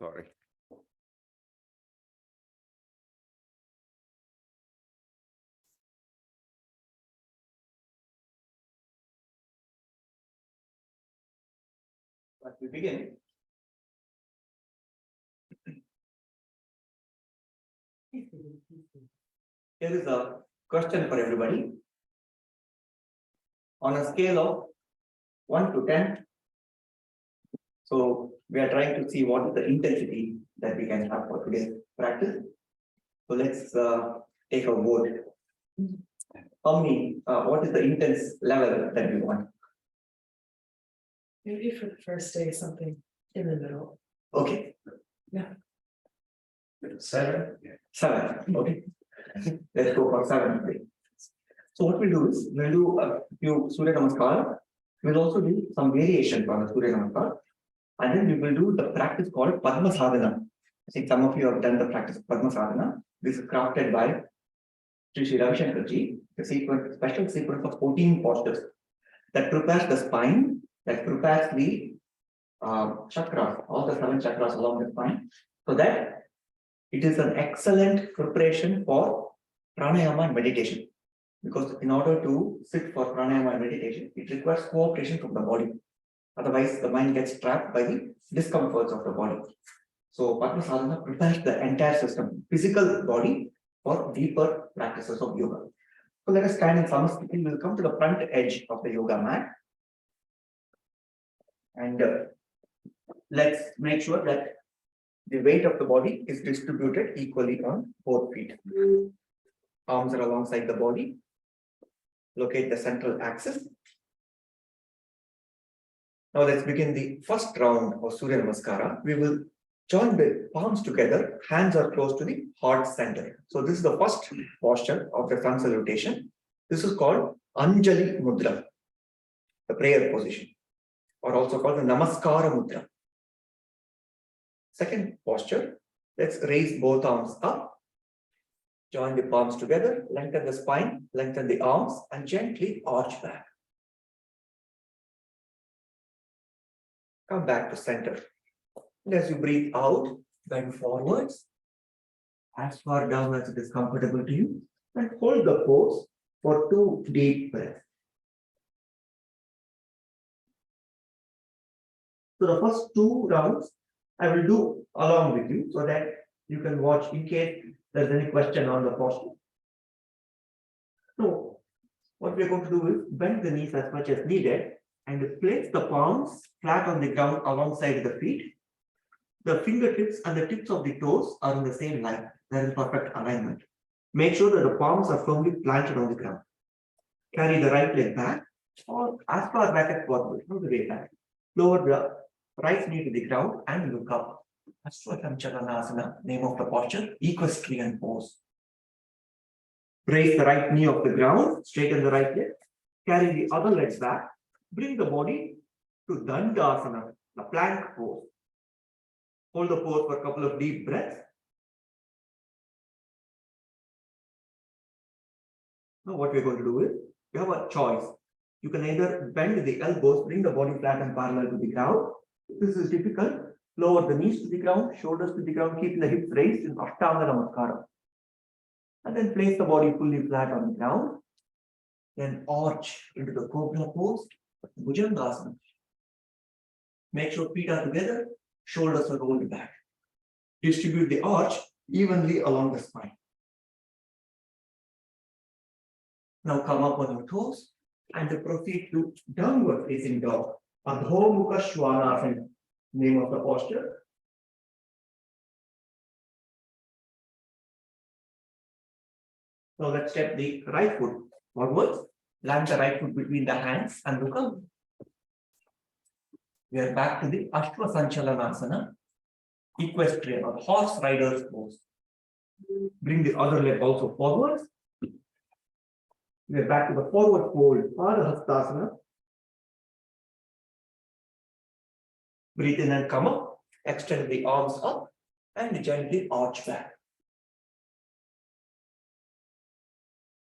Sorry. As we begin, here is a question for everybody. On a scale of 1 to 10, so we are trying to see what is the intensity that we can have for today's practice. So let's take a vote. What is the intense level that we want? Maybe for the first day, something in the middle. Okay. Yeah. 7. 7. Okay. Let's go for 7. So what we'll do is we'll do a few Surya Namaskar. We'll also do some variation on the Surya Namaskar. And then we will do the practice called Padma Sadhana. I think some of you have done the practice of Padma Sadhana. This is crafted by Sri Ravi Shankar Ji, the special sequence of 14 postures that prepares the spine, that prepares the chakras, all the 7 chakras along the spine, so that it is an excellent preparation for pranayama and meditation. Because in order to sit for pranayama and meditation, it requires cooperation from the body. Otherwise, the mind gets trapped by the discomforts of the body. So Padma Sadhana prepares the entire system, physical body, for deeper practices of yoga. So let us stand in Samasthiti. We'll come to the front edge of the yoga mat. And let's make sure that the weight of the body is distributed equally on both feet. Arms are alongside the body. Locate the central axis. Now let's begin the first round of Surya Namaskara. We will join the palms together, hands are close to the heart center. So this is the first posture of the sun salutation. This is called Anjali Mudra, the prayer position, or also called the Namaskara Mudra. Second posture, let's raise both arms up, join the palms together, lengthen the spine, lengthen the arms, and gently arch back. Come back to center. And as you breathe out, bend forwards, as far down as it is comfortable to you, and hold the pose for 2 deep breaths. So the first 2 rounds, I will do along with you so that you can watch in case there's any question on the posture. So what we're going to do is bend the knees as much as needed and place the palms flat on the ground alongside the feet. The fingertips and the tips of the toes are in the same line. There is perfect alignment. Make sure that the palms are firmly planted on the ground. Carry the right leg back or as far back as possible, from the way back. Lower the right knee to the ground and look up. Ashwattham name of the posture, equestrian pose. Raise the right knee off the ground, straighten the right leg, carry the other leg back, bring the body to Dandasana, the plank pose. Hold the pose for a couple of deep breaths. Now what we're going to do is, you have a choice. You can either bend the elbows, bring the body flat and parallel to the ground. If this is difficult, lower the knees to the ground, shoulders to the ground, keep the hips raised in Ashtanga Namaskara. And then place the body fully flat on the ground. Then arch into the Cobra pose, Bhujangasana. Make sure feet are together, shoulders are rolled back. Distribute the arch evenly along the spine. Now come up on your toes and proceed to downward facing dog. Adho Mukha Svanasana, name of the posture. Now let's step the right foot forwards. Land the right foot between the hands and look up. We are back to the Ashwa Sanchalanasana, equestrian or horse rider's pose. Bring the other leg also forwards. We are back to the forward fold, Padahastasana. Breathe in and come up. Extend the arms up and gently arch back.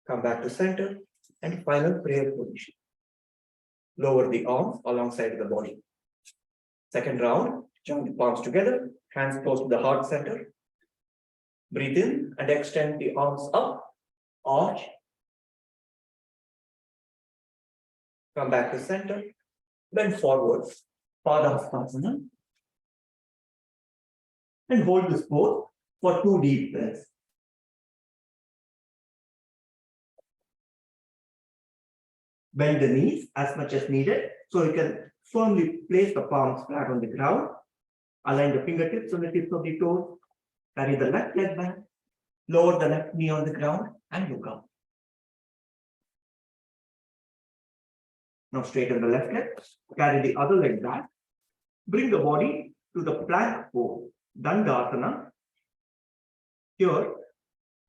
Come back to center and final prayer position. Lower the arms alongside the body. Second round, Join the palms together, hands close to the heart center. Breathe in and extend the arms up, arch. Come back to center, bend forward, Padahastasana. And hold this pose for 2 deep breaths. Bend the knees as much as needed, so you can firmly place the palms flat on the ground. Align the fingertips on the tips of the toes. Carry the left leg back. Lower the left knee on the ground and look up. Now straighten the left leg. Carry the other leg back. Bring the body to the plank pose, Dandasana. Here,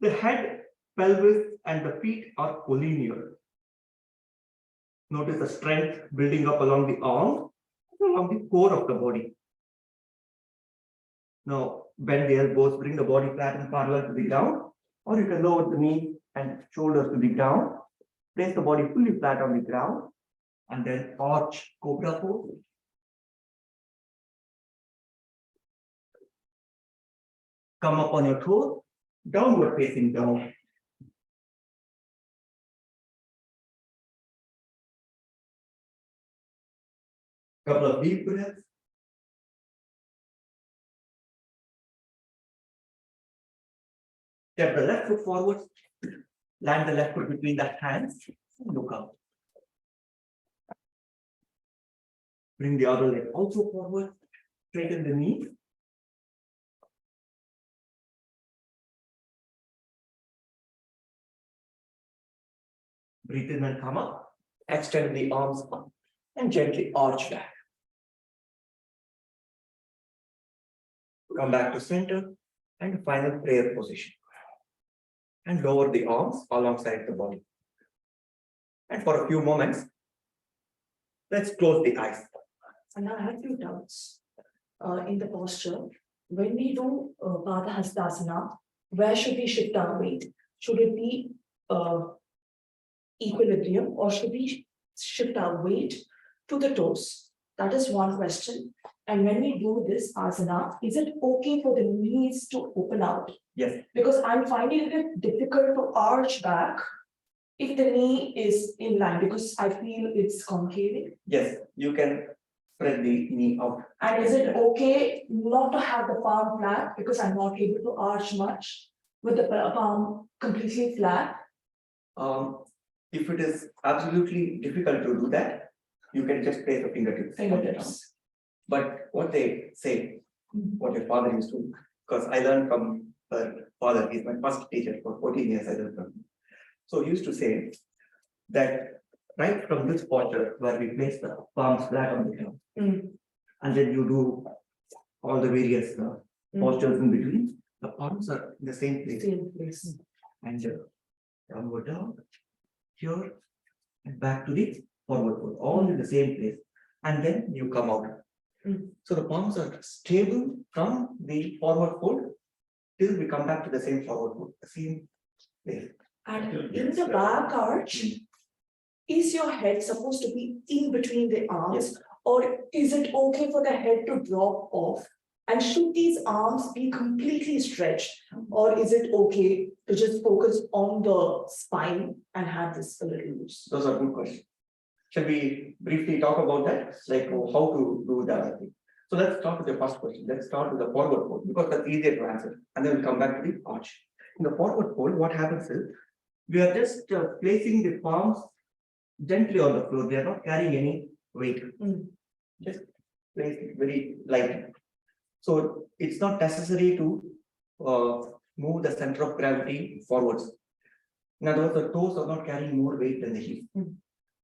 the head, pelvis, and the feet are collinear. Notice the strength building up along the arms, along the core of the body. Now, bend the elbows, bring the body flat and parallel to the ground, or you can lower the knees and shoulders to the ground. Place the body fully flat on the ground, and then arch cobra pose. Come up on your toes, downward facing dog. Couple of deep breaths. Step the left foot forward, land the left foot between the hands, and look up. Bring the other leg also forward, straighten the knee. Breathe in and come up, extend the arms up, and gently arch back. Come back to center and final prayer position. And lower the arms alongside the body. And for a few moments, let's close the eyes. And I have few doubts in the posture. When we do Padahastasana, where should we shift our weight? Should it be equilibrium, or should we shift our weight to the toes? That is one question. And when we do this asana, is it okay for the knees to open out? Yes. Because I'm finding it difficult to arch back if the knee is in line, because I feel it's concave. Yes, you can spread the knee out. And is it okay not to have the palm flat, because I'm not able to arch much with the palm completely flat? If it is absolutely difficult to do that, you can just place the fingertips. Fingertips. But what they say, what your father used to, because I learned from her father, he's my first teacher for 14 years, I learned from him. So he used to say that right from this posture where we place the palms flat on the ground, and then you do all the various postures in between, the palms are in the same place. Same place. And downward dog, here, and back to the forward fold, all in the same place. And then you come out. So the palms are stable from the forward fold till we come back to the same forward fold, the same place. And in the back arch, is your head supposed to be in between the arms? Yes. Or is it okay for the head to drop off? And should these arms be completely stretched? Or is it okay to just focus on the spine and have this a little loose? Those are good questions. Shall we briefly talk about that? Like how to do that? So let's start with the first question. Let's start with the forward fold, because that's easier to answer. And then we'll come back to the arch. In the forward fold, what happens is we are just placing the palms gently on the floor. They are not carrying any weight. Just place it very lightly. So it's not necessary to move the center of gravity forwards. In other words, the toes are not carrying more weight than the heels.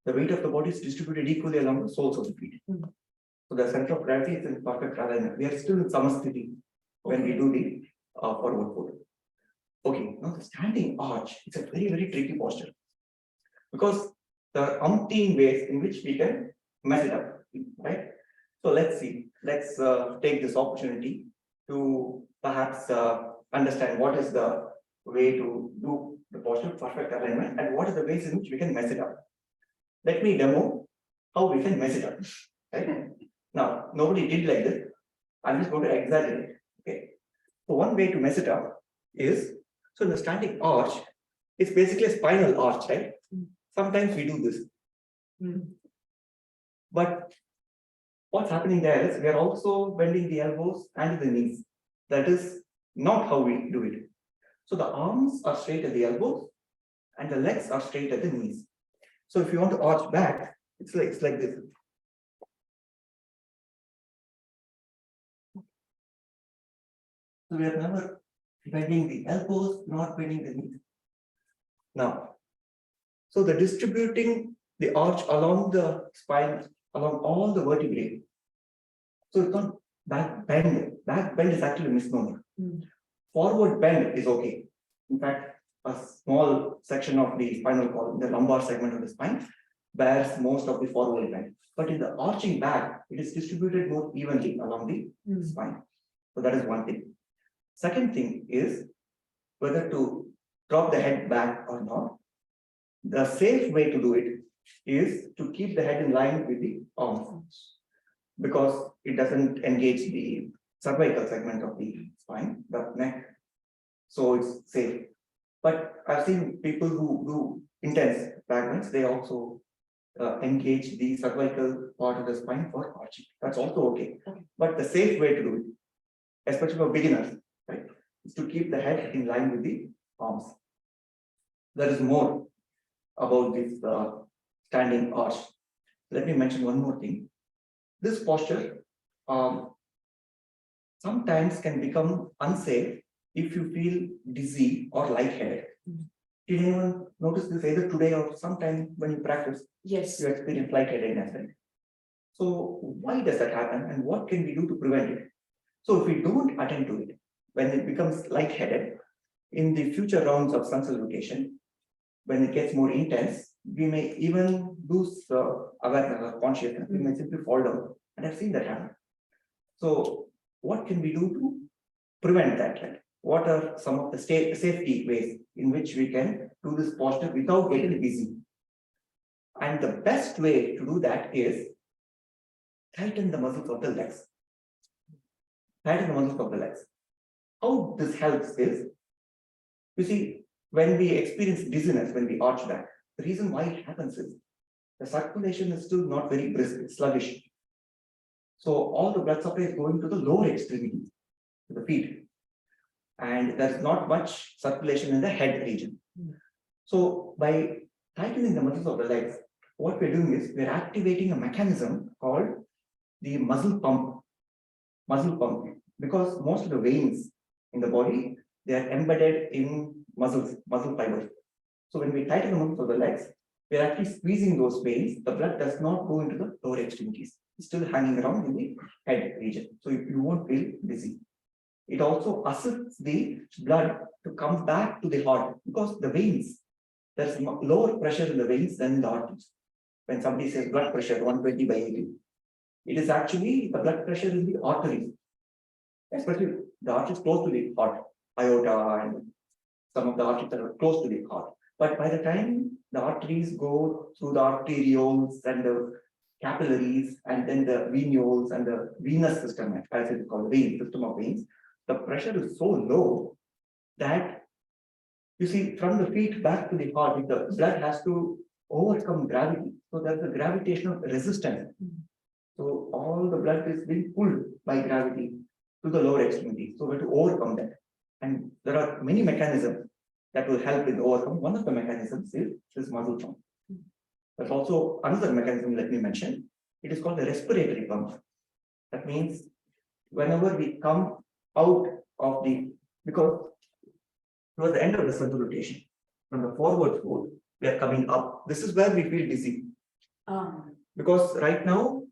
The weight of the body is distributed equally along the soles of the feet. So the center of gravity is in perfect alignment. We are still in samasthiti when we do the forward fold. Okay, now the standing arch is a very, very tricky posture, because there are umpteen ways in which we can mess it up, right? So let's see. Let's take this opportunity to perhaps understand what is the way to do the posture perfect alignment and what are the ways in which we can mess it up. Let me demo how we can mess it up. Right? Now, nobody did like this. I'm just going to exaggerate. Okay. So one way to mess it up is, so in the standing arch, it's basically a spinal arch, right? Sometimes we do this. But what's happening there is we are also bending the elbows and the knees. That is not how we do it. So the arms are straight at the elbows and the legs are straight at the knees. So if you want to arch back, it's like this. So we are never bending the elbows, not bending the knees. Now, so the distributing the arch along the spine, along all the vertebrae. So it's not back bend. Back bend is actually a misnomer. Forward bend is okay. In fact, a small section of the spinal column, the lumbar segment of the spine, bears most of the forward bend. But in the arching back, it is distributed more evenly along the spine. So that is one thing. Second thing is whether to drop the head back or not. The safe way to do it is to keep the head in line with the arms, because it doesn't engage the cervical segment of the spine, the neck. So it's safe. But I've seen people who do intense back bends, they also engage the cervical part of the spine for arching. That's also okay. But the safe way to do it, especially for beginners, right, is to keep the head in line with the arms. There is more about this standing arch. Let me mention one more thing. This posture sometimes can become unsafe if you feel dizzy or lightheaded. Did anyone notice this either today or sometime when you practice? Yes. You experience lightheadedness, right? So why does that happen and what can we do to prevent it? So if we don't attend to it, when it becomes lightheaded, in the future rounds of sun salutation, when it gets more intense, we may even lose awareness or consciousness. We may simply fall down. And I've seen that happen. So what can we do to prevent that? Right? What are some of the safety ways in which we can do this posture without getting dizzy? And the best way to do that is tighten the muscles of the legs. Tighten the muscles of the legs. How this helps is, you see, when we experience dizziness, when we arch back, the reason why it happens is the circulation is still not very brisk, it's sluggish. So all the blood supply is going to the lower extremity, to the feet. And there's not much circulation in the head region. So by tightening the muscles of the legs, what we're doing is we're activating a mechanism called the muscle pump. Muscle pump, because most of the veins in the body, they are embedded in muscle fibers. So when we tighten the muscles of the legs, we're actually squeezing those veins. The blood does not go into the lower extremities. It's still hanging around in the head region. So you won't feel dizzy. It also assists the blood to come back to the heart, because the veins, there's lower pressure in the veins than in the arteries. When somebody says blood pressure 120/80, it is actually the blood pressure in the arteries, especially the arteries close to the heart, aorta and some of the arteries that are close to the heart. But by the time the arteries go through the arterioles and the capillaries and then the venules and the venous system, as it's called, vein system of veins, the pressure is so low that, you see, from the feet back to the heart, the blood has to overcome gravity. So there's a gravitational resistance. So all the blood is being pulled by gravity to the lower extremity. So we have to overcome that. And there are many mechanisms that will help in overcome. One of the mechanisms is this muscle pump. There's also another mechanism, let me mention. It is called the respiratory pump. That means whenever we come out of the, because towards the end of the sun salutation, from the forward fold, we are coming up. This is where we feel dizzy. Because right now,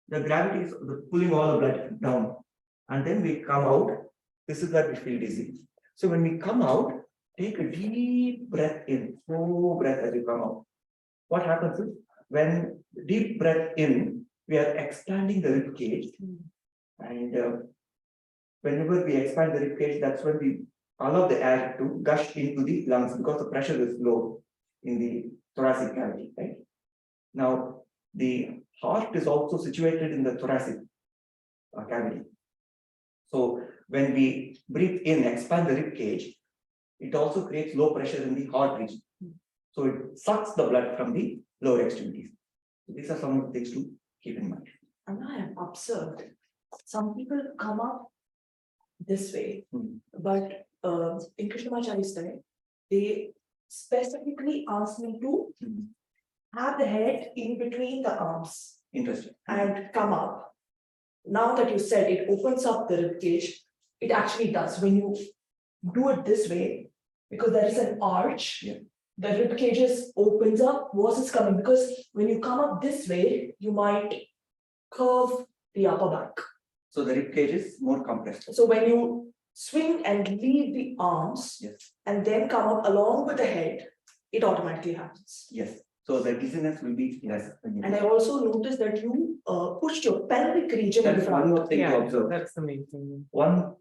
the gravity is pulling all the blood down. And then we come out. This is where we feel dizzy. So when we come out, take a deep breath in, slow breath as you come out. What happens is, when deep breath in, we are expanding the rib cage. And whenever we expand the rib cage, that's when we allow the air to gush into the lungs, because the pressure is low in the thoracic cavity, right? Now, the heart is also situated in the thoracic cavity. So when we breathe in, expand the rib cage, it also creates low pressure in the heart region. So it sucks the blood from the lower extremities. So these are some of the things to keep in mind. And I have observed some people come up this way, but in Krishnamacharya's time, they specifically asked me to have the head in between the arms Interesting. and come up. Now that you said it opens up the rib cage, it actually does. When you do it this way, because there is an arch, the rib cages opens up versus coming. Because when you come up this way, you might curve the upper back. So the rib cage is more compressed. So when you swing and leave the arms and then come up along with the head, it automatically happens. Yes. So the dizziness will be less. And I also noticed that you pushed your pelvic region in That's front. one more thing to observe. That's the main thing. Why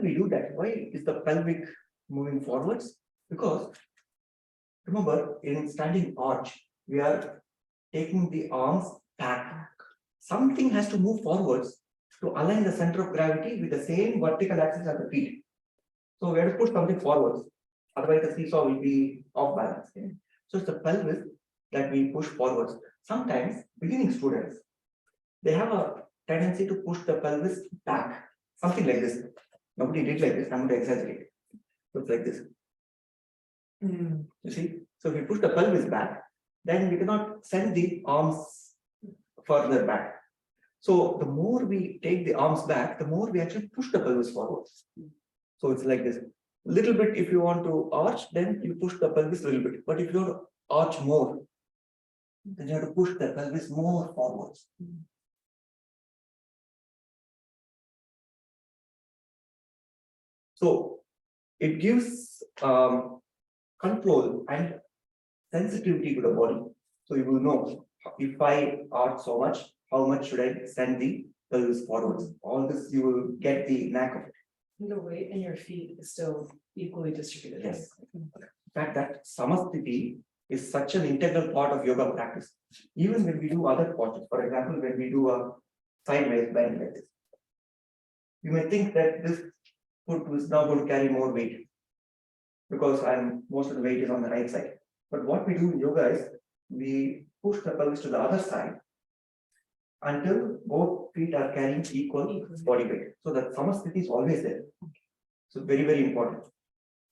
we do that? Why is the pelvic moving forwards? Because remember, in standing arch, we are taking the arms back. Something has to move forwards to align the center of gravity with the same vertical axis as the feet. So we have to push something forwards. Otherwise, the seesaw will be off balance. So it's the pelvis that we push forwards. Sometimes beginning students, they have a tendency to push the pelvis back. Something like this. Nobody did like this. I'm going to exaggerate. So it's like this. You see? So if we push the pelvis back, then we cannot send the arms further back. So the more we take the arms back, the more we actually push the pelvis forward. So it's like this. Little bit, if you want to arch, then you push the pelvis a little bit. But if you want to arch more, then you have to push the pelvis more forwards. So it gives control and sensitivity to the body. So you will know if I arch so much, how much should I send the pelvis forwards? All this you will get the knack of it. The weight in your feet is still equally distributed. Yes. In fact, that samasthiti is such an integral part of yoga practice. Even when we do other postures, for example, when we do a sideways bend like this, you may think that this foot is now going to carry more weight because most of the weight is on the right side. But what we do in yoga is we push the pelvis to the other side until both feet are carrying equal body weight. So that samasthiti is always there. So very, very important.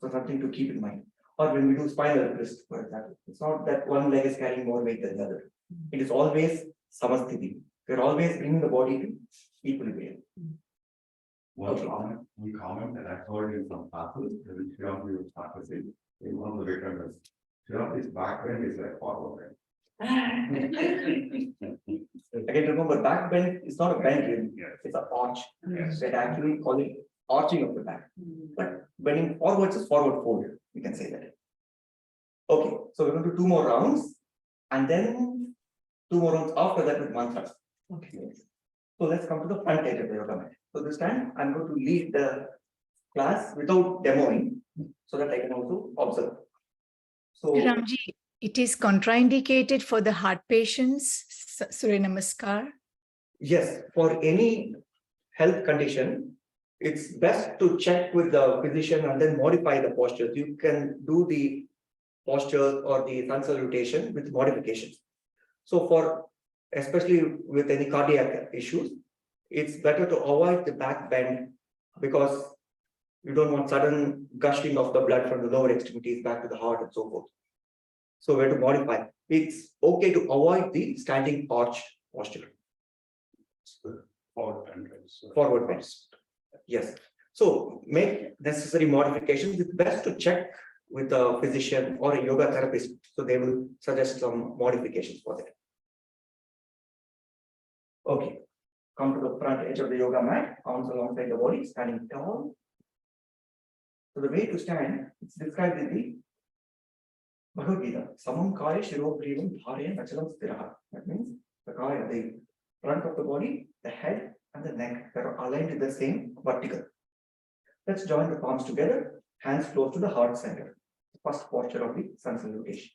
So something to keep in mind. Or when we do spinal twist, for example, it's not that one leg is carrying more weight than the other. It is always samasthiti. We're always bringing the body to equilibrium. One comment that I've heard in some classes, which we were practicing in one of the victims, his back bend is like forward. Again, remember, back bend is not a bend really. It's an arch. Yes. That actually call it arching of the back. But bending forwards is forward fold. We can say that. Okay, so we're going to do 2 more rounds and then 2 more rounds after that with mantras. Okay. So let's come to the front edge of the yoga mat. So this time I'm going to lead the class without demoing so that I can also observe. So Ramji, it is contraindicated for the heart patients, Surya Namaskar. yes, for any health condition, it's best to check with the physician and then modify the postures. You can do the postures or the sun salutation with modifications. So for especially with any cardiac issues, it's better to avoid the back bend because you don't want sudden gushing of the blood from the lower extremities back to the heart and so forth. So we have to modify. It's okay to avoid the standing arch posture. Forward bend. Forward bends. Yes. So make necessary modifications. It's best to check with a physician or a yoga therapist. So they will suggest some modifications for that. Okay. Come to the front edge of the yoga mat, arms alongside the body, standing tall. So the way to stand, it's described in the Bhagavad Gita. Samam kaya shiro grivam bharya achalam stiraha. That means the kaya, the front of the body, the head, and the neck are aligned in the same vertical. Let's join the palms together, hands close to the heart center. First posture of the sun salutation.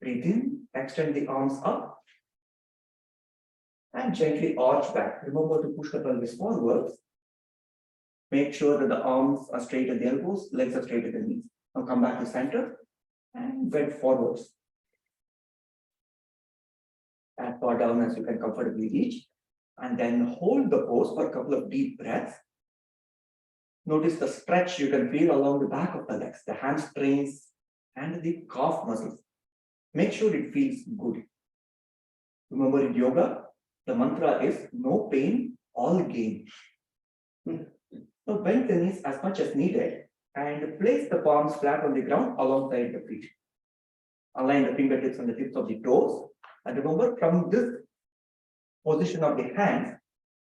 Breathe in, extend the arms up, and gently arch back. Remember to push the pelvis forward Make sure that the arms are straight at the elbows, legs are straight at the knees. Now come back to center and bend forwards. As far down as you can comfortably reach. And then hold the pose for a couple of deep breaths. Notice the stretch you can feel along the back of the legs, the hamstrings and the calf muscles. Make sure it feels good. Remember, in yoga, the mantra is no pain, all gain. So bend the knees as much as needed and place the palms flat on the ground alongside the feet. Align the fingertips and the tips of the toes. And remember, from this position of the hands,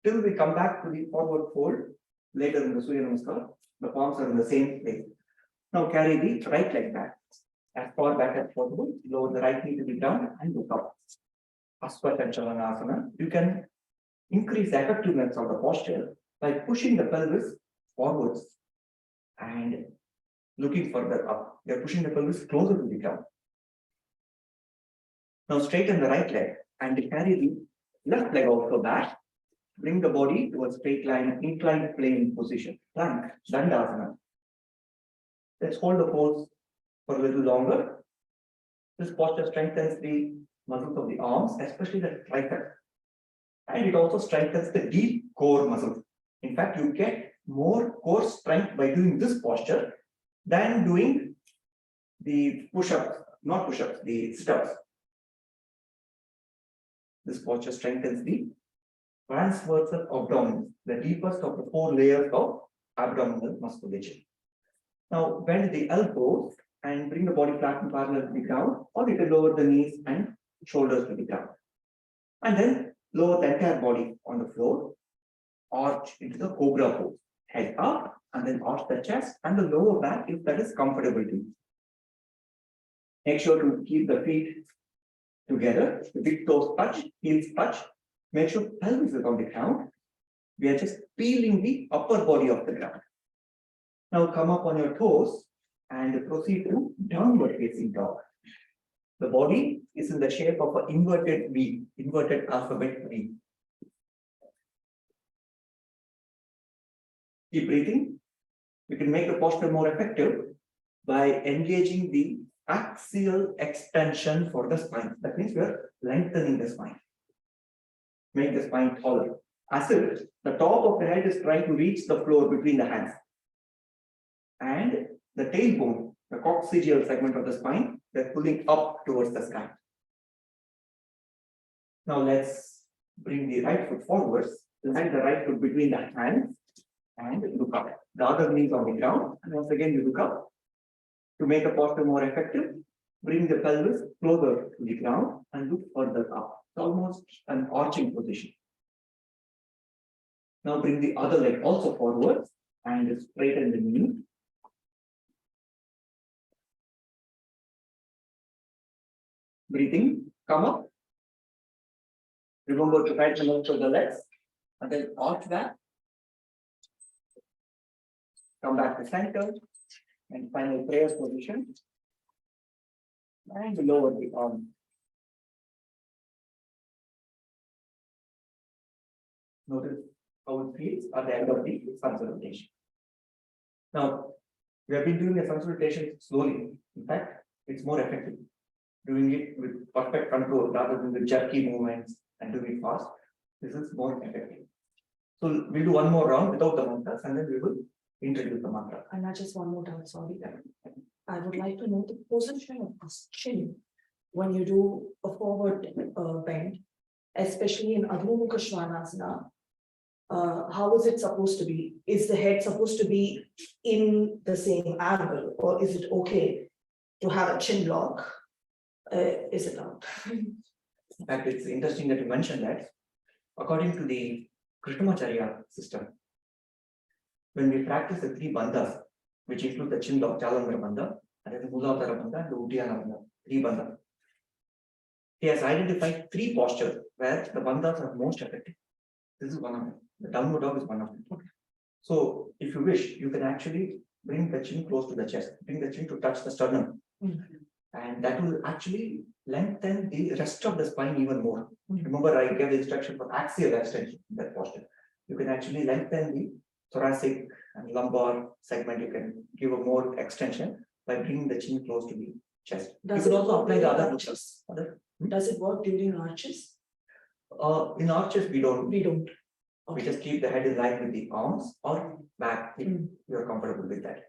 till we come back to the forward fold, later in the Surya Namaskar, the palms are in the same place. Now carry the right leg back, as far back as possible, lower the right knee to the ground and look up. Asana. You can increase the effectiveness of the posture by pushing the pelvis forwards and looking further up. You are pushing the pelvis closer to the ground. Now straighten the right leg and carry the left leg also back. Bring the body to a straight line, inclined plane position. Plank, Dandasana. Let's hold the pose for a little longer. This posture strengthens the muscles of the arms, especially the tricep. And it also strengthens the deep core muscles. In fact, you get more core strength by doing this posture than doing the push-ups, not push-ups, the sit-ups. This posture strengthens the transversal abdomen, the deepest of the 4 layers of abdominal musculature. Now bend the elbows and bring the body flat and parallel to the ground, or you can lower the knees and shoulders to the ground. And then lower the entire body on the floor, arch into the cobra pose, head up, and then arch the chest and the lower back if that is comfortable to you. Make sure to keep the feet together, the big toes touch, heels touch. Make sure pelvis is on the ground. We are just peeling the upper body of the ground. Now come up on your toes and proceed to downward facing dog. The body is in the shape of an inverted V, inverted alphabet V. Keep breathing. We can make the posture more effective by engaging the axial extension for the spine. That means we are lengthening the spine. Make the spine taller. As if the top of the head is trying to reach the floor between the hands. And the tailbone, the coccygeal segment of the spine, they're pulling up towards the sky. Now let's bring the right foot forwards, land the right foot between the hands and look up. The other knee is on the ground, and once again you look up. To make the posture more effective, bring the pelvis closer to the ground and look further up. It's almost an arching position. Now bring the other leg also forwards and straighten the knee. Breathing, come up. Remember to tighten the to the legs and then arch that. Come back to center and final prayer position. And lower the arm. Notice how it feels at the end of the sun salutation. Now, we have been doing the sun salutation slowly. In fact, it's more effective. Doing it with perfect control rather than the jerky movements and doing it fast. This is more effective. So we'll do one more round without the mantras and then we will introduce the mantra. And not just one more time, sorry. I would like to know the position of the chin when you do a forward bend, especially in Adho Mukha Svanasana. How is it supposed to be? Is the head supposed to be in the same angle, or is it okay to have a chin lock? Is it not? In fact, it's interesting that you mentioned that. According to the Krishnamacharya system, when we practice the 3 bandhas, which include the chin lock, Chalandra bandha, and then the Muladhara bandha, and the Uddiyana bandha, 3 bandhas. He has identified 3 postures where the bandhas are most effective. This is one of them. The downward dog is one of them. So, if you wish, you can actually bring the chin close to the chest, bring the chin to touch the sternum. And that will actually lengthen the rest of the spine even more. Remember, I gave the instruction for axial extension in that posture. You can actually lengthen the thoracic and lumbar segment, you can give a more extension by bringing the chin close to the chest. Does You it can also work apply the during other arches? muscles. Does it work during arches? In arches, we don't. We don't. We Okay. just keep the head in line with the arms or back if you're comfortable with that.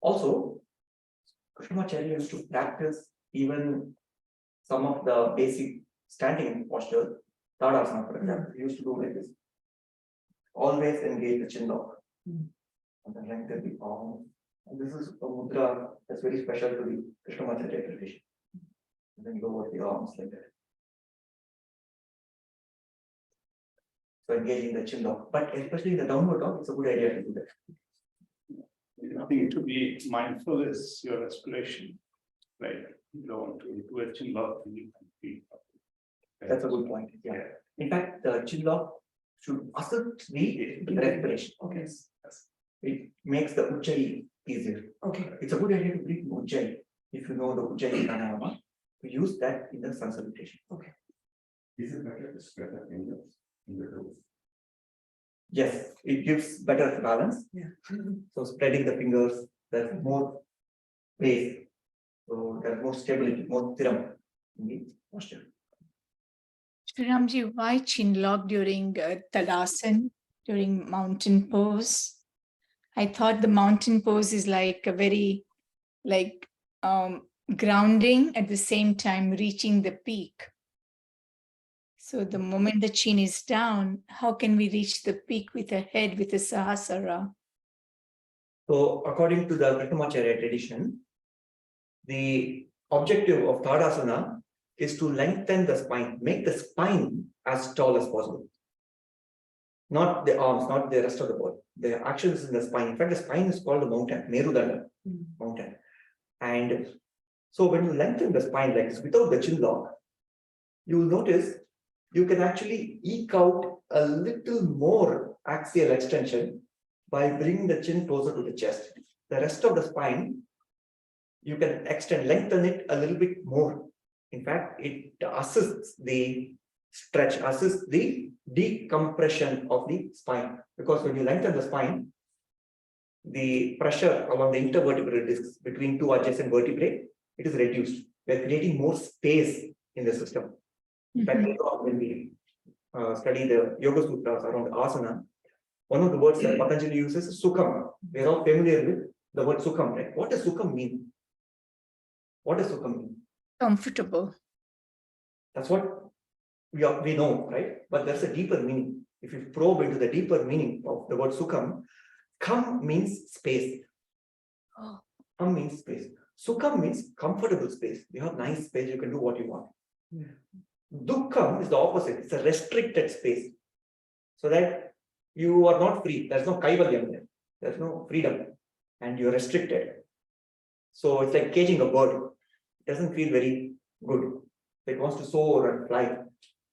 Also, Krishnamacharya used to practice even some of the basic standing posture, Tadasana, for example, he used to do like this. Always engage the chin lock. And then lengthen the arm. And this is a mudra that's very special to the Krishnamacharya tradition. And then go over the arms like that. So engaging the chin lock, but especially in the downward dog, it's a good idea to do that. I think to be mindful is your respiration, right? You don't want to do a chin lock. That's a good point. Yeah. In fact, the chin lock should assist the respiration. Okay. Yes. It makes the ujjayi easier. Okay. It's a good idea to breathe ujjayi. If you know the ujjayi pranayama, to use that in the sun salutation. Is it better to spread the fingers in the toes? Yes, it gives better balance. Yeah. So spreading the fingers, there's more space. So there's more stability, more thiram in the posture. Sriramji, why chin lock during Tadasana, during mountain pose? I thought the mountain pose is like a very, grounding at the same time reaching the peak. So the moment the chin is down, how can we reach the peak with a head with a Sahasrara? So according to the Krishnamacharya tradition, the objective of Tadasana is to lengthen the spine, make the spine as tall as possible. Not the arms, not the rest of the body. The action is in the spine. In fact, the spine is called the mountain, Merudanda mountain. And so when you lengthen the spine like this without the chin lock, you will notice you can actually eke out a little more axial extension by bringing the chin closer to the chest. The rest of the spine, you can extend, lengthen it a little bit more. In fact, it assists the stretch, assists the decompression of the spine. Because when you lengthen the spine, the pressure along the intervertebral discs between two adjacent vertebrae, it is reduced. We are creating more space in the system. In fact, when we study the Yoga Sutras around asana, one of the words that Patanjali uses is sukham. We are all familiar with the word sukham, right? What does sukham mean? What does sukham mean? Comfortable. That's what we know, right? But there's a deeper meaning. If you probe into the deeper meaning of the word sukham, kham means space. Oh. Kham means space. Sukham means comfortable space. You have nice space, you can do what you want. Dukkham is the opposite. It's a restricted space. So that you are not free. There's no kaivalyam there. There's no freedom. And you're restricted. So it's like caging a bird. It doesn't feel very good. It wants to soar and fly.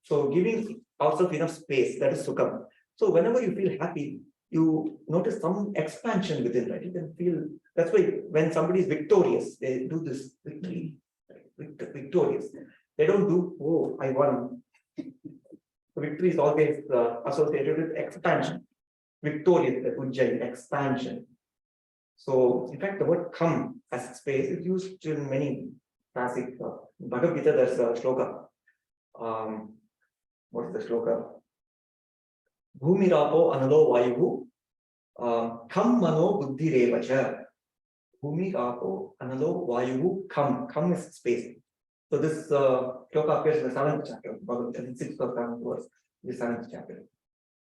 So giving ourselves enough space, that is sukham. So whenever you feel happy, you notice some expansion within, right? You can feel, that's why when somebody is victorious, they do this victory, victorious. They don't do, oh, I won. Victory is always associated with expansion. Victorious, the ujjayi, expansion. So, in fact, the word kham as space is used in many classic Bhagavad Gita. There's a shloka. What's the shloka? Bhumirapo analo vayuhu kham mano buddhi revacha. Bhumirapo analo vayuhu kham. Kham is space. So this shloka appears in the 7th chapter, Bhagavad Gita, 6th or 7th verse, the 7th chapter.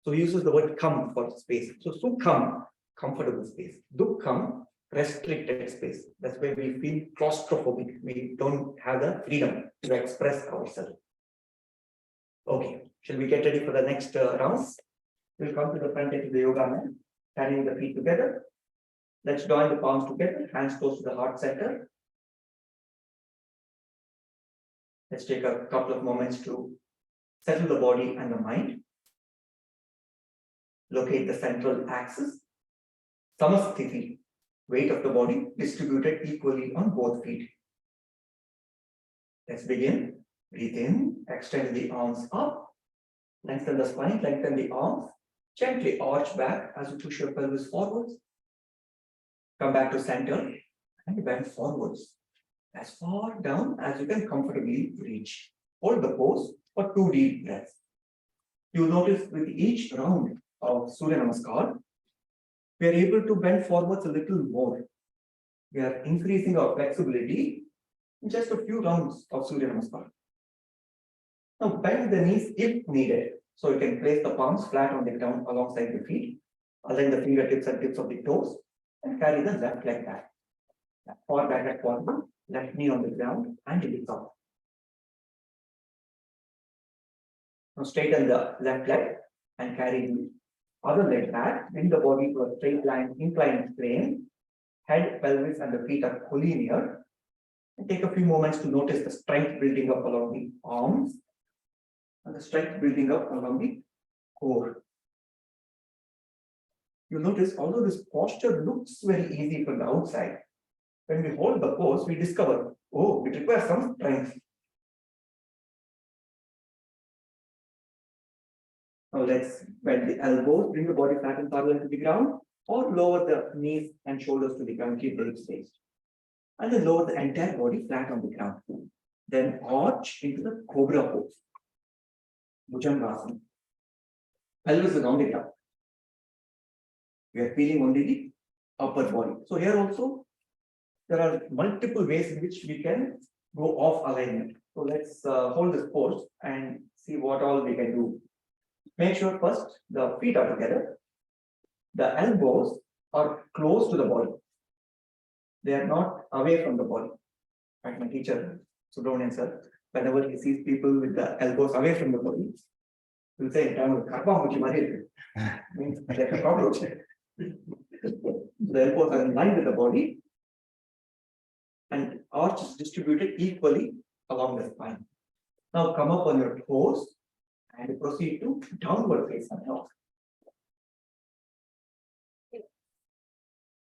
So he uses the word kham for space. So sukham, comfortable space. Dukkham, restricted space. That's why we feel claustrophobic. We don't have the freedom to express ourselves. Okay, shall we get ready for the next rounds? We'll come to the front edge of the yoga mat, carrying the feet together. Let's join the palms together, hands close to the heart center. Let's take a couple of moments to settle the body and the mind. Locate the central axis. Samasthiti, weight of the body distributed equally on both feet. Let's begin. Breathe in, extend the arms up, lengthen the spine, lengthen the arms. Gently arch back as you push your pelvis forwards. Come back to center and bend forwards as far down as you can comfortably reach. Hold the pose for 2 deep breaths. You notice with each round of Surya Namaskar, we are able to bend forwards a little more. We are increasing our flexibility in just a few rounds of Surya Namaskar. Now bend the knees if needed. So you can place the palms flat on the ground alongside the feet, align the fingertips and tips of the toes, and carry the left leg back. Far back at forward, left knee on the ground and lift up. Now straighten the left leg and carry the other leg back, bring the body to a straight line, inclined plane. Head, pelvis, and the feet are collinear. And take a few moments to notice the strength building up along the arms and the strength building up along the core. You notice, although this posture looks very easy from the outside, when we hold the pose, we discover, oh, it requires some strength. Now let's bend the elbows, bring the body flat and parallel to the ground, or lower the knees and shoulders to the ground, keep the hips raised. And then lower the entire body flat on the ground. Then arch into the cobra pose. Bhujangasana. Pelvis is on the ground. We are feeling only the upper body. So here also, there are multiple ways in which we can go off alignment. So let's hold this pose and see what all we can do. Make sure first the feet are together. The elbows are close to the body. They are not away from the body. Like my teacher, Subramanian sir, whenever he sees people with the elbows away from the body, he will say, means like a cockroach. The elbows are in line with the body and arch is distributed equally along the spine. Now come up on your toes and proceed to downward facing dog.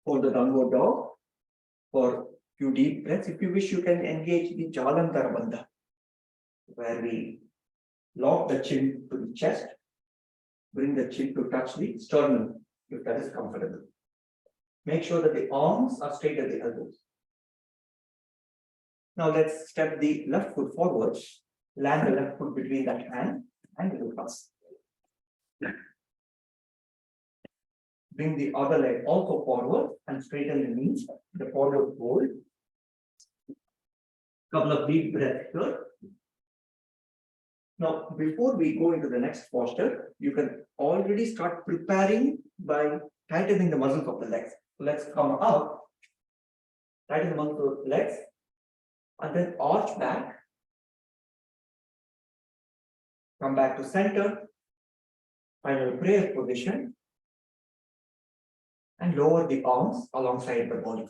Hold the downward dog for few deep breaths. If you wish, you can engage the Jalantara Bandha, where we lock the chin to the chest, bring the chin to touch the sternum, if that is comfortable. Make sure that the arms are straight at the elbows. Now let's step the left foot forwards, land the left foot between that hand and the pass. Bring the other leg also forward and straighten the knees, the forward fold. Couple of deep breaths here. Now, before we go into the next posture, you can already start preparing by tightening the muscles of the legs. So let's come up, tighten the muscles of the legs, and then arch back. Come back to center, final prayer position, and lower the arms alongside the body.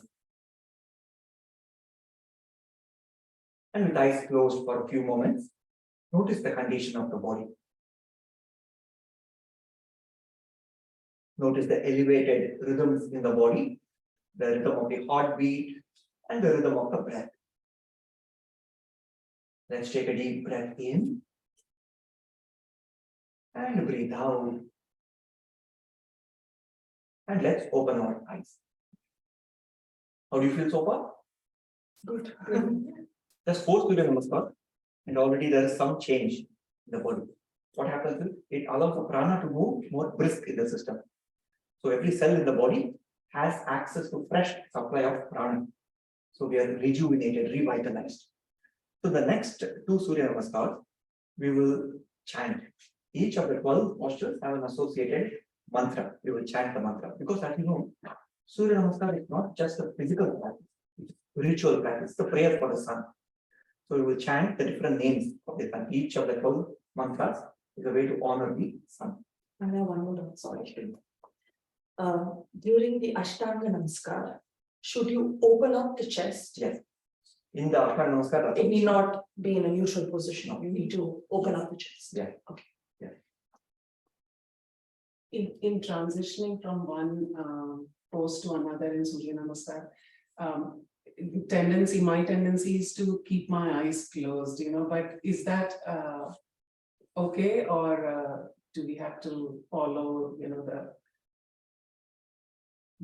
And with eyes closed for a few moments, notice the condition of the body. Notice the elevated rhythms in the body, the rhythm of the heartbeat, and the rhythm of the breath. Let's take a deep breath in and breathe out. And let's open our eyes. How do you feel so far? Good. Just 4 Surya Namaskar, and already there is some change in the body. What happens is it allows the prana to move more brisk in the system. So every cell in the body has access to fresh supply of prana. So we are rejuvenated, revitalized. So the next 2 Surya Namaskars, we will chant. Each of the 12 postures have an associated mantra. We will chant the mantra because, as you know, Surya Namaskar is not just a physical practice, it's a spiritual practice, it's a prayer for the sun. So we will chant the different names of the sun. Each of the 12 mantras is a way to honor the sun. And I have one more doubt, sorry. During the Ashtanga Namaskar, should you open up the chest? Yes. In the Ashtanga Namaskar, It need not be in a neutral position. You need to open up the chest. Yeah. Okay. In transitioning from one pose to another in Surya Namaskar, my tendency is to keep my eyes closed, but is that okay, or do we have to follow, the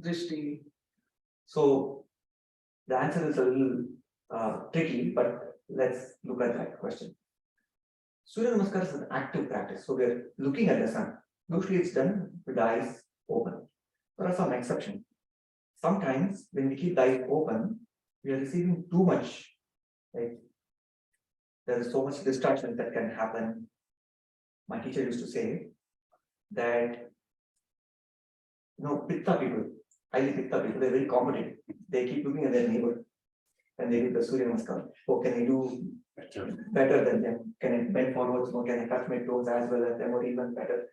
drishti? So the answer is a little tricky, but let's look at that question. Surya Namaskar is an active practice, so we're looking at the sun. Usually it's done with the eyes open. There are some exceptions. Sometimes when we keep the eyes open, we are receiving too much. Right? There is so much distraction that can happen. My teacher used to say that Pitta people, highly Pitta people, they're very competitive. They keep looking at their neighbor and they do the Surya Namaskar. Oh, can I do better than them? Can I bend forwards more? Can I touch my toes as well as them or even better?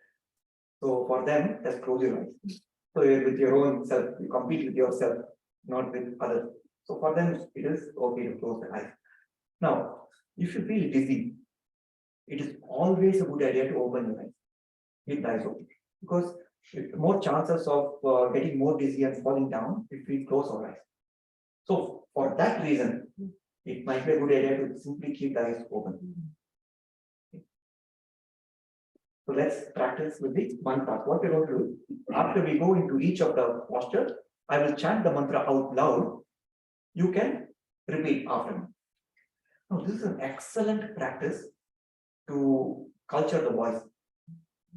So for them, just close your eyes. So you're with your own self, you compete with yourself, not with others. So for them, it is okay to close the eyes. Now, if you feel dizzy, it is always a good idea to open your eyes. Keep the eyes open. Because more chances of getting more dizzy and falling down if we close our eyes. So for that reason, it might be a good idea to simply keep the eyes open. So let's practice with the mantra. What we're going to do, after we go into each of the posture, I will chant the mantra out loud. You can repeat after me. Now, this is an excellent practice to culture the voice.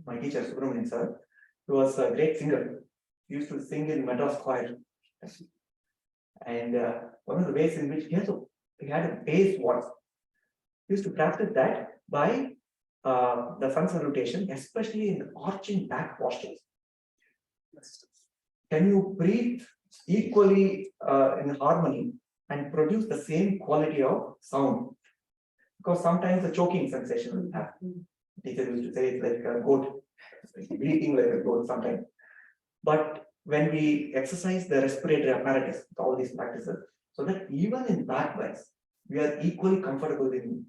My teacher, Subramanian sir, he was a great singer. He used to sing in Madras choir. And one of the ways in which he had a bass voice. He used to practice that by the sun salutation, especially in arching back postures. Can you breathe equally in harmony and produce the same quality of sound? Because sometimes the choking sensation will happen. Teacher used to say it's like a goat, breathing like a goat sometimes. But when we exercise the respiratory apparatus, all these practices, so that even in back bends, we are equally comfortable in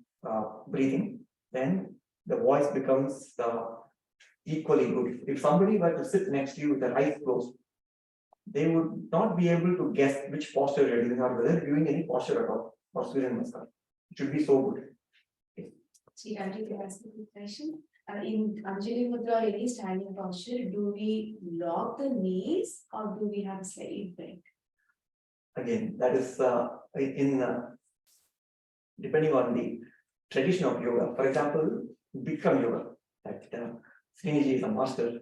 breathing, then the voice becomes equally good. If somebody were to sit next to you with their eyes closed, they would not be able to guess which posture you're doing or whether you're doing any posture at all for Surya Namaskar. It should be so good. See, I'd like to ask a quick question. In Anjali Mudra or any standing posture, do we lock the knees or do we have a slight bend? Again, that is depending on the tradition of yoga. For example, Bikram yoga, that Sriniji is a master.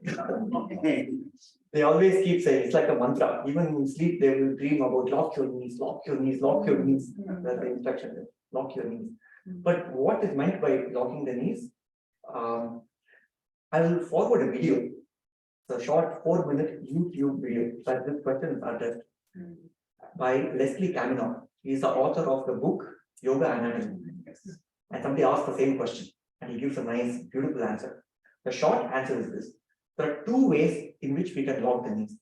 They always keep saying it's like a mantra. Even in sleep, they will dream about lock your knees, lock your knees, lock your knees. That's the instruction is lock your knees. But what is meant by locking the knees? I will forward a video. It's a short 4-minute YouTube video that this question is addressed by Leslie Kaminoff. He is the author of the book Yoga Anatomy. And somebody asked the same question and he gives a nice, beautiful answer. The short answer is this. There are 2 ways in which we can lock the knees.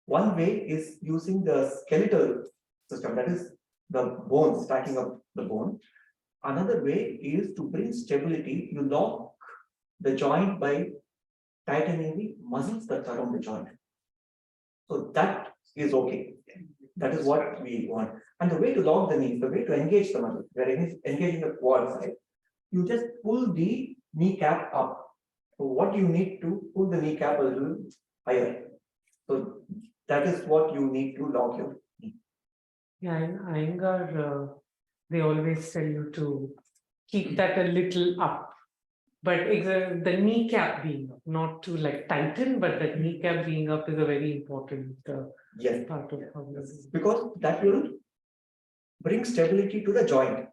One way is using the skeletal system, that is the bone, stacking up the bone. Another way is to bring stability. You lock the joint by tightening the muscles that surround the joint. So that is okay. That is what we want. And the way to lock the knees, the way to engage the muscle, we are engaging the quad side. You just pull the kneecap up. So what you need to pull the kneecap a little higher. So that is what you need to lock your knee. Yeah, in Iyengar, they always tell you to keep that a little up. But the kneecap being up, not to like tighten, but the kneecap being up is a very important Yes. part of how we do. Because that will bring stability to the joint.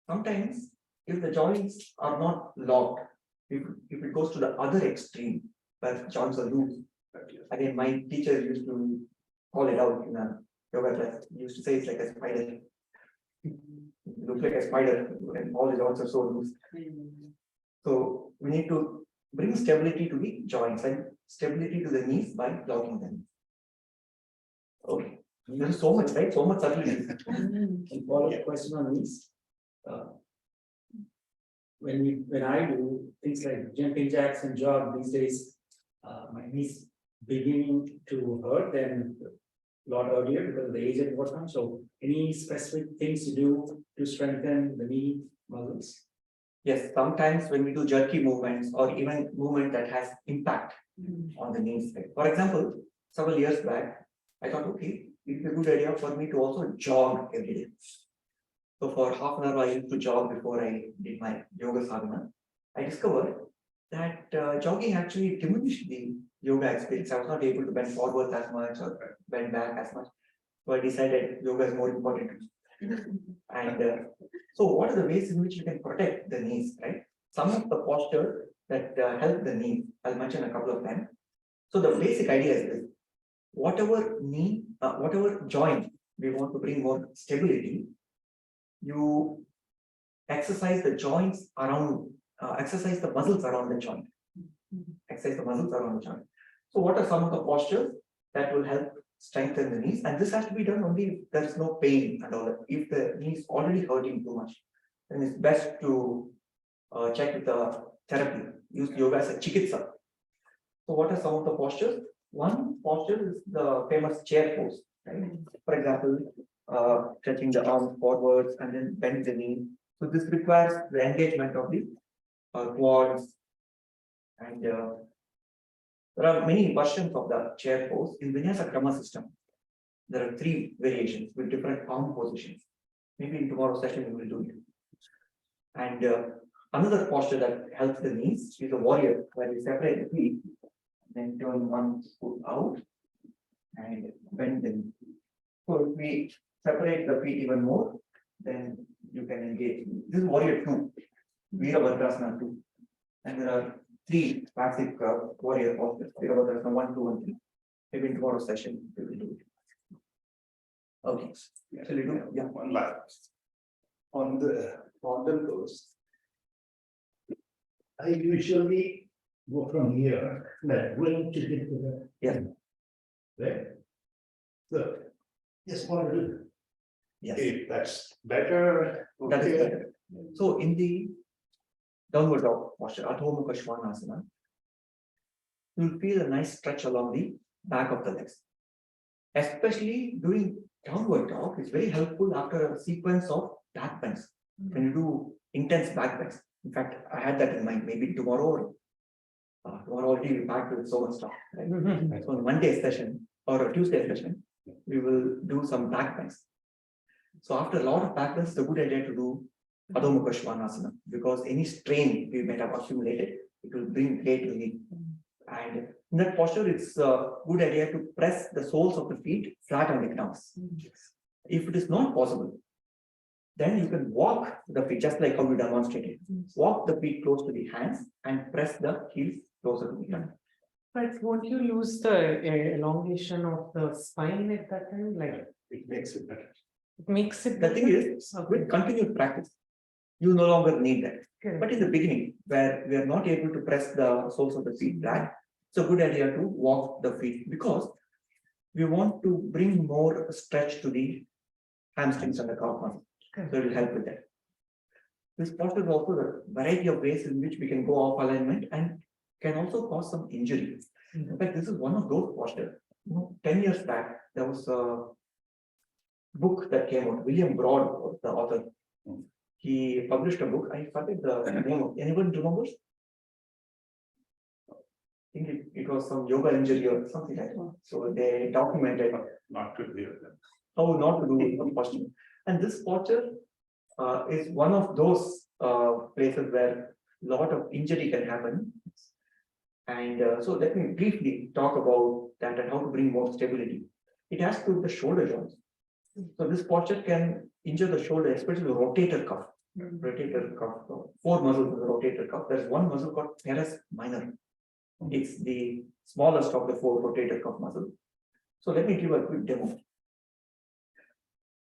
Sometimes, if the joints are not locked, if it goes to the other extreme, where joints are loose, again, my teacher used to call it out in a yoga class. He used to say it's like a spider. It looks like a spider, and all the joints are so loose. So we need to bring stability to the joints and stability to the knees by locking them. Okay, there is so much, right? So much subtlety. And follow-up question on these. When I do things like jumping jacks and jog these days, my knees beginning to hurt than a lot earlier because of the age at what time. So any specific things to do to strengthen the knee muscles? Yes, sometimes when we do jerky movements or even movement that has impact on the knees. Right? For example, several years back, I thought, okay, it's a good idea for me to also jog every day. So for half an hour, I used to jog before I did my yoga sadhana. I discovered that jogging actually diminished the yoga experience. I was not able to bend forward as much or bend back as much. So I decided yoga is more important to me. And so what are the ways in which you can protect the knees, right? Some of the posture that help the knee, I'll mention a couple of them. So the basic idea is this: whatever knee, whatever joint we want to bring more stability, you exercise the joints around, exercise the muscles around the joint. Exercise the muscles around the joint. So what are some of the postures that will help strengthen the knees? And this has to be done only if there is no pain and all that. If the knee is already hurting too much, then it's best to check with the therapy. Use yoga as a chikitsa. So what are some of the postures? One posture is the famous chair pose. Right? For example, stretching the arms forwards and then bend the knee. So this requires the engagement of the quads. And there are many versions of the chair pose. In Vinyasa Krama system, there are 3 variations with different arm positions. Maybe in tomorrow's session we will do it. And another posture that helps the knees is a warrior, where we separate the feet, then turn one foot out and bend the knee. So if we separate the feet even more, then you can engage. This is warrior 2, Virabhadrasana 2. And there are 3 basic warrior postures, Virabhadrasana 1, 2, and 3. Maybe in tomorrow's session we will do it. Okay. So we do, yeah. One last. On the model pose, I usually go from here, like going to get to the. Yeah. Right? So, just want to, Yes. if that's better. That is okay. better. So in the downward dog posture, Adho Mukha Svanasana, you'll feel a nice stretch along the back of the legs. Especially doing downward dog is very helpful after a sequence of back bends. When you do intense back bends. In fact, I had that in mind. Maybe tomorrow, tomorrow already we packed with so much stuff. Right? So on Monday session or a Tuesday session, we will do some back bends. So after a lot of back bends, it's a good idea to do Adho Mukha Svanasana, because any strain we might have accumulated, it will bring great relief. And in that posture, it's a good idea to press the soles of the feet flat on the ground. If it is not possible, then you can walk the feet just like how we demonstrated. Walk the feet close to the hands and press the heels closer to the ground. But won't you lose the elongation of the spine at that time? Like It makes it better. it makes it The better? thing is, with continued practice, you no longer need that. Okay. But in the beginning, where we are not able to press the soles of the feet flat, it's a good idea to walk the feet, because we want to bring more stretch to the hamstrings and the calf muscle. Okay. So it will help with that. This posture is also the variety of ways in which we can go off alignment and can also cause some injury. In fact, this is one of those postures. 10 years back, there was a book that came out. William Broad was the author. He published a book. I forget the name of. Anyone remembers? I think it was some yoga injury or something like that. So they documented Not to do that. how not to do posture. And this posture is one of those places where a lot of injury can happen. And so let me briefly talk about that and how to bring more stability. It has to do with the shoulder joints. So this posture can injure the shoulder, especially the rotator cuff. Rotator cuff, 4 muscles in the rotator cuff. There's one muscle called teres minor. It's the smallest of the 4 rotator cuff muscles. So let me give a quick demo.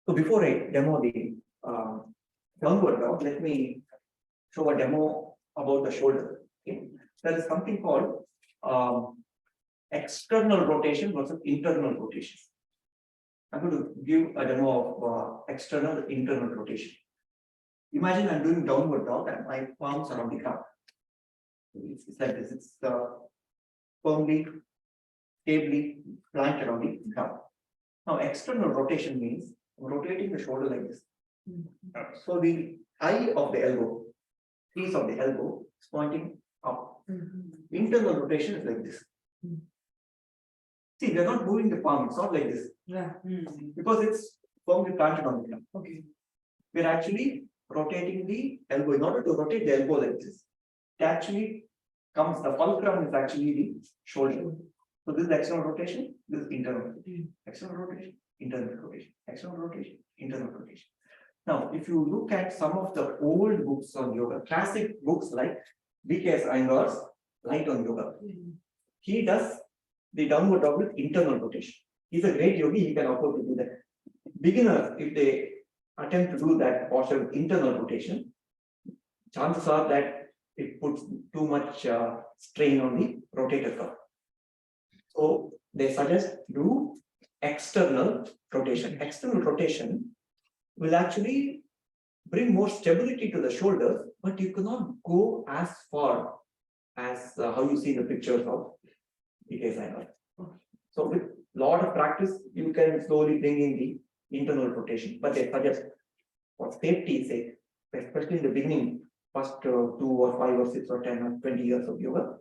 So before I demo the downward dog, let me show a demo about the shoulder. Okay. There is something called external rotation versus internal rotation. I'm going to give a demo of external internal rotation. Imagine I'm doing downward dog and my palms are on the ground. It's like this. It's firmly, stably planted on the ground. Now, external rotation means rotating the shoulder like this. So the eye of the elbow piece of the elbow is pointing up. Internal rotation is like this. See, we are not moving the palm, it's not like this. Yeah. Because it's firmly planted on the ground. Okay. We're actually rotating the elbow. In order to rotate the elbow like this, it actually comes, the fulcrum is actually the shoulder. So this is external rotation, this is internal rotation. External rotation, internal rotation, external rotation, internal rotation. Now, if you look at some of the old books on yoga, classic books like EkaShri's Light on Yoga, he does the downward dog with internal rotation. He's a great yogi, he can afford to do that. Beginners, if they attempt to do that posture with internal rotation, chances are that it puts too much strain on the rotator cuff. So they suggest do external rotation. External rotation will actually bring more stability to the shoulders, but you cannot go as far as how you see the pictures of EkaShri. So with lot of practice, you can slowly bring in the internal rotation, but they suggest for safety's sake, especially in the beginning, first 2 or 5 or 6 or 10 or 20 years of yoga,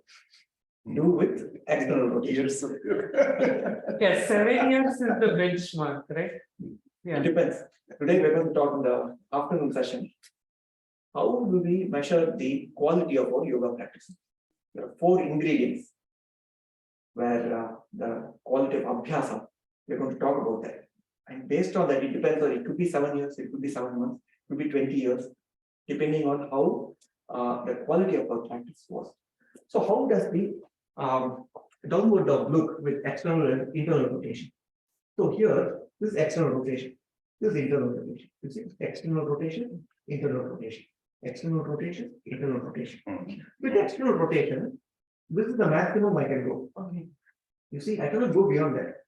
do with external rotation. Yeah, 7 years is the benchmark, right? Yeah. It depends. Today we're going to talk in the afternoon session. How do we measure the quality of our yoga practice? There are 4 ingredients where the quality of abhyasa, we're going to talk about that. And based on that, it depends on, it could be 7 years, it could be 7 months, it could be 20 years, depending on how the quality of our practice was. So how does the downward dog look with external and internal rotation? So here, this is external rotation, this is internal rotation. You see, external rotation, internal rotation, external rotation, internal rotation. With external rotation, this is the maximum I can go. Okay. You see, I cannot go beyond that.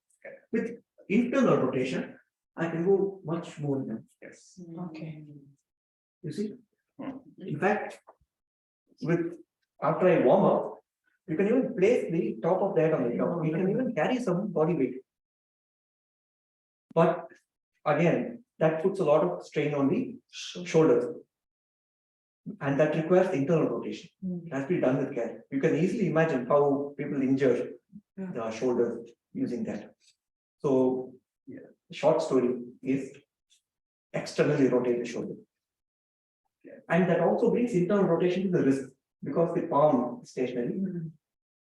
With internal rotation, I can go much more than yes. Okay. You see, in fact, with after I warm up, you can even place the top of the head on the ground. You can even carry some body weight. But again, that puts a lot of strain on the shoulders. And that requires internal rotation. It has to be done with care. You can easily imagine how people injure the shoulders using that. So, yeah, the short story is externally rotate the shoulder. And that also brings internal rotation to the wrist because the palm is stationary.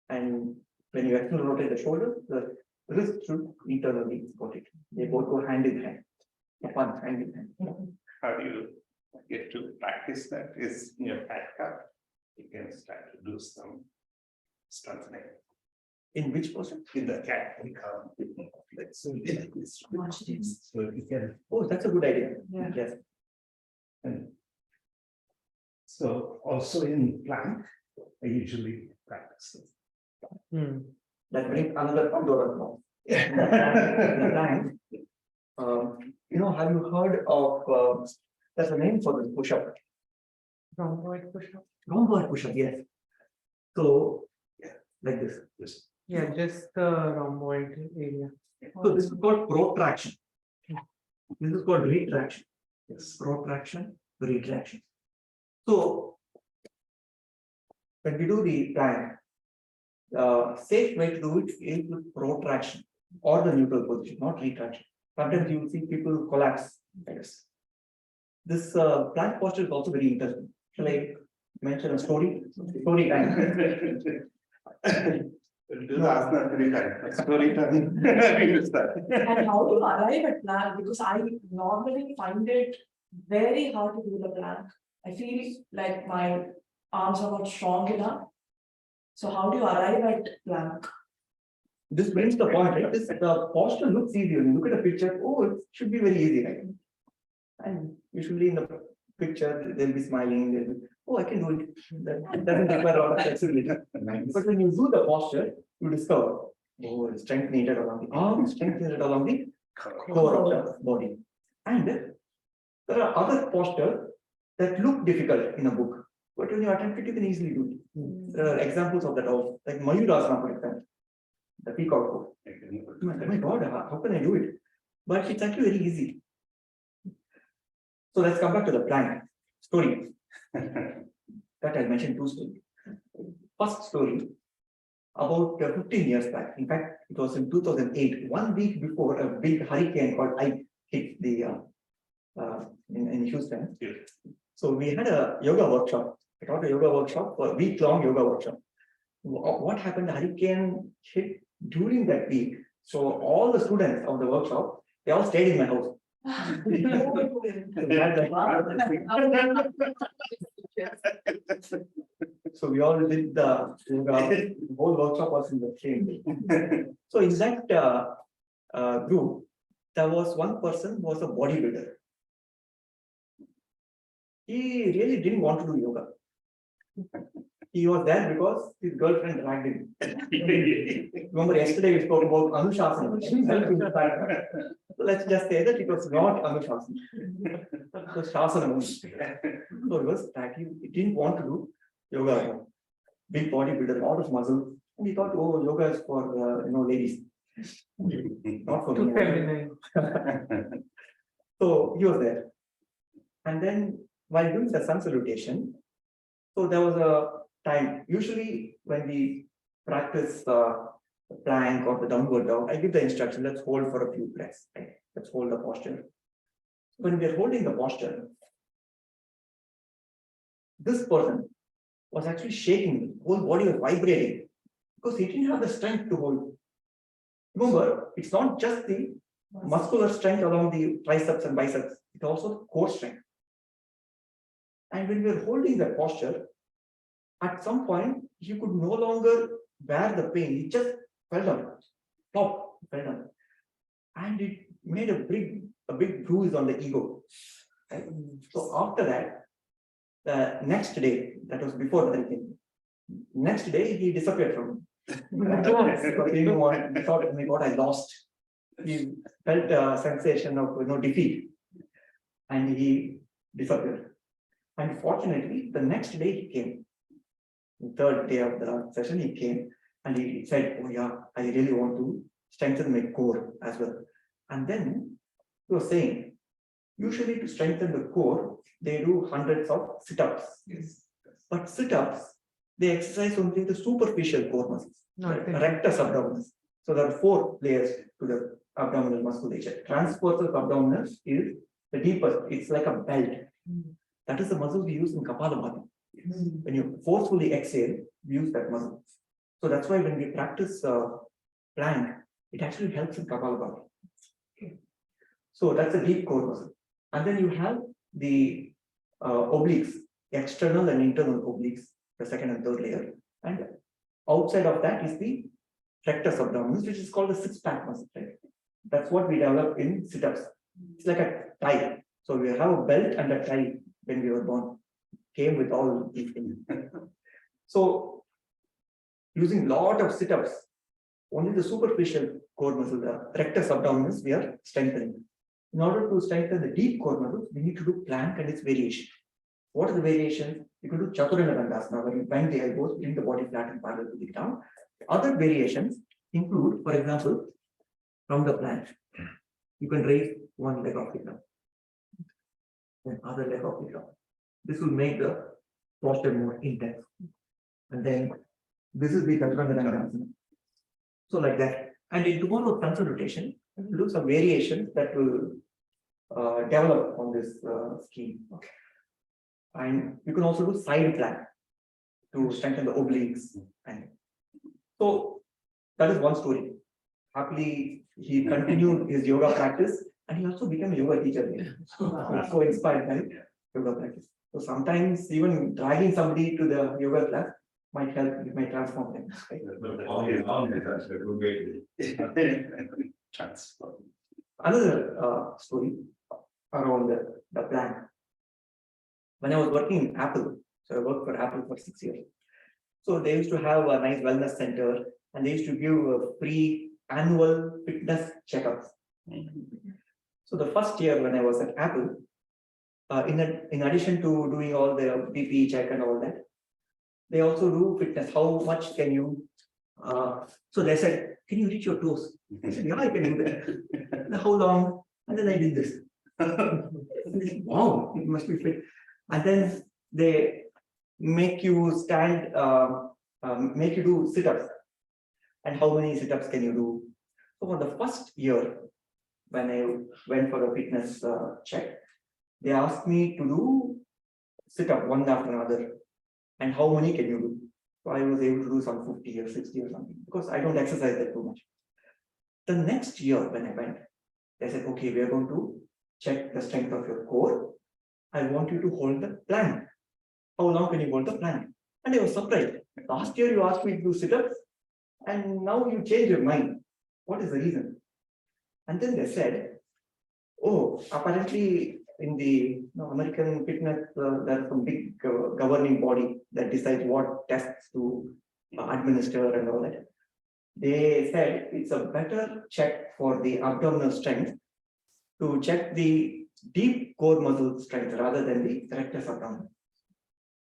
And when you externally rotate the shoulder, the wrist should internally rotate. They both go hand in hand. Hand in hand. How do you get to practice that? Is in your back cup, you can start to do some strengthening. In which person? In the cat. So you can. Oh, that's a good idea. Yeah. Yes. And so also in plank, I usually practice this. That brings another Pandora box. You know, have you heard of there's a name for this push-up? Rhomboid push-up. Rhomboid push-up, yes. So, yeah, like this. Yeah, just the rhomboid area. So this is called protraction. This is called retraction. Yes, protraction, retraction. So when we do the plank, safe way to do it is with protraction or the neutral position, not retraction. Sometimes you will see people collapse like this. This plank posture is also very interesting. Shall I mention a story? Story time. Do the asana 3 times. Story time. And how to arrive at plank? Because I normally find it very hard to do the plank. I feel like my arms are not strong enough. So how do you arrive at plank? This brings the point, right? The posture looks easy. When you look at a picture, oh, it should be very easy, right? And usually in the picture, they'll be smiling. They'll be, oh, I can do it. That doesn't require a lot of flexibility. But when you do the posture, you discover, oh, strength needed along the arm, strength needed along the core of the body. And there are other postures that look difficult in a book, but when you attempt it, you can easily do it. There are examples of that also, like Mayurasana, for example, the peacock pose. Oh my God, how can I do it? But it's actually very easy. So let's come back to the plank story. that I mentioned two stories. First story, about 15 years back. In fact, it was in 2008, 1 week before a big hurricane called Ike hit the in Houston. Yeah. So we had a yoga workshop. I taught a yoga workshop for a week-long yoga workshop. What happened? The hurricane hit during that week. So all the students of the workshop, they all stayed in my house. So we all did the yoga. The whole workshop was in the same day. So in that group, there was one person who was a bodybuilder. He really didn't want to do yoga. He was there because his girlfriend dragged him. Remember yesterday we spoke about Anushasana. So let's just say that it was not Anushasana. It was Shasana. So he was dragging. He didn't want to do yoga. Big bodybuilder, a lot of muscle. And he thought, oh, yoga is for ladies. Not for Too me. feminine. So he was there. And then while doing the sun salutation, so there was a time, usually when we practice the plank or the downward dog, I give the instruction, let's hold for a few breaths, right? Let's hold the posture. When we're holding the posture, this person was actually shaking, the whole body was vibrating because he didn't have the strength to hold. Remember, it's not just the muscular strength along the triceps and biceps, it's also the core strength. And when we're holding that posture, at some point, he could no longer bear the pain. He just fell down, fell down. And it made a big bruise on the ego. Right? So after that, the next day, that was before the hurricane, next day he disappeared from me. He thought, oh my God, I lost. He felt a sensation of defeat. And he disappeared. And fortunately, the next day he came. The third day of the session, he came and he said, oh yeah, I really want to strengthen my core as well. And then he was saying, usually to strengthen the core, they do hundreds of sit-ups. Yes. But sit-ups, they exercise only the superficial core muscles, rectus abdominis. So there are 4 layers to the abdominal musculature. Transversus abdominis is the deepest, it's like a belt. That is the muscle we use in Kapalabhati. When you forcefully exhale, we use that muscle. So that's why when we practice plank, it actually helps in Kapalabhati. Okay. So that's a deep core muscle. And then you have the obliques, external and internal obliques, the second and third layer. And outside of that is the rectus abdominis, which is called the 6-pack muscle. Right? That's what we develop in sit-ups. It's like a tie. So we have a belt and a tie when we were born. Came with all these things. So using a lot of sit-ups, only the superficial core muscle, the rectus abdominis, we are strengthening. In order to strengthen the deep core muscles, we need to do plank and its variation. What are the variations? You can do Chaturanga Dandasana, where you bend the elbows, bring the body flat and parallel to the ground. Other variations include, for example, from the plank, you can raise one leg off the ground, then other leg off the ground. This will make the posture more intense. And then this is the Chaturanga Dandasana. So like that. And in tomorrow's sun rotation, we'll do some variations that will develop on this scheme. Okay. And you can also do side plank to strengthen the obliques. And so that is one story. Happily, he continued his yoga practice and he also became a yoga teacher. So inspired by yoga practice. So sometimes even dragging somebody to the yoga class might help, it might transform them. Right? All is that's a good way to Transform. Another story around the plank. When I was working in Apple, so I worked for Apple for 6 years. So they used to have a nice wellness center and they used to give a free annual fitness checkups. So the first year when I was at Apple, in addition to doing all the BP check and all that, they also do fitness. How much can you? So they said, can you reach your toes? I said, yeah, I can do that. How long? And then I did this. Wow, it must be fit. And then they make you stand, make you do sit-ups. And how many sit-ups can you do? So for the first year, when I went for a fitness check, they asked me to do sit-up one after another. And how many can you do? So I was able to do some 50 or 60 or something, because I don't exercise that too much. The next year when I went, they said, okay, we are going to check the strength of your core. I want you to hold the plank. How long can you hold the plank? And I was surprised. Last year you asked me to do sit-ups, and now you change your mind. What is the reason? And then they said, oh, apparently in the American fitness, there's some big governing body that decides what tests to administer and all that. They said it's a better check for the abdominal strength to check the deep core muscle strength rather than the rectus abdominis.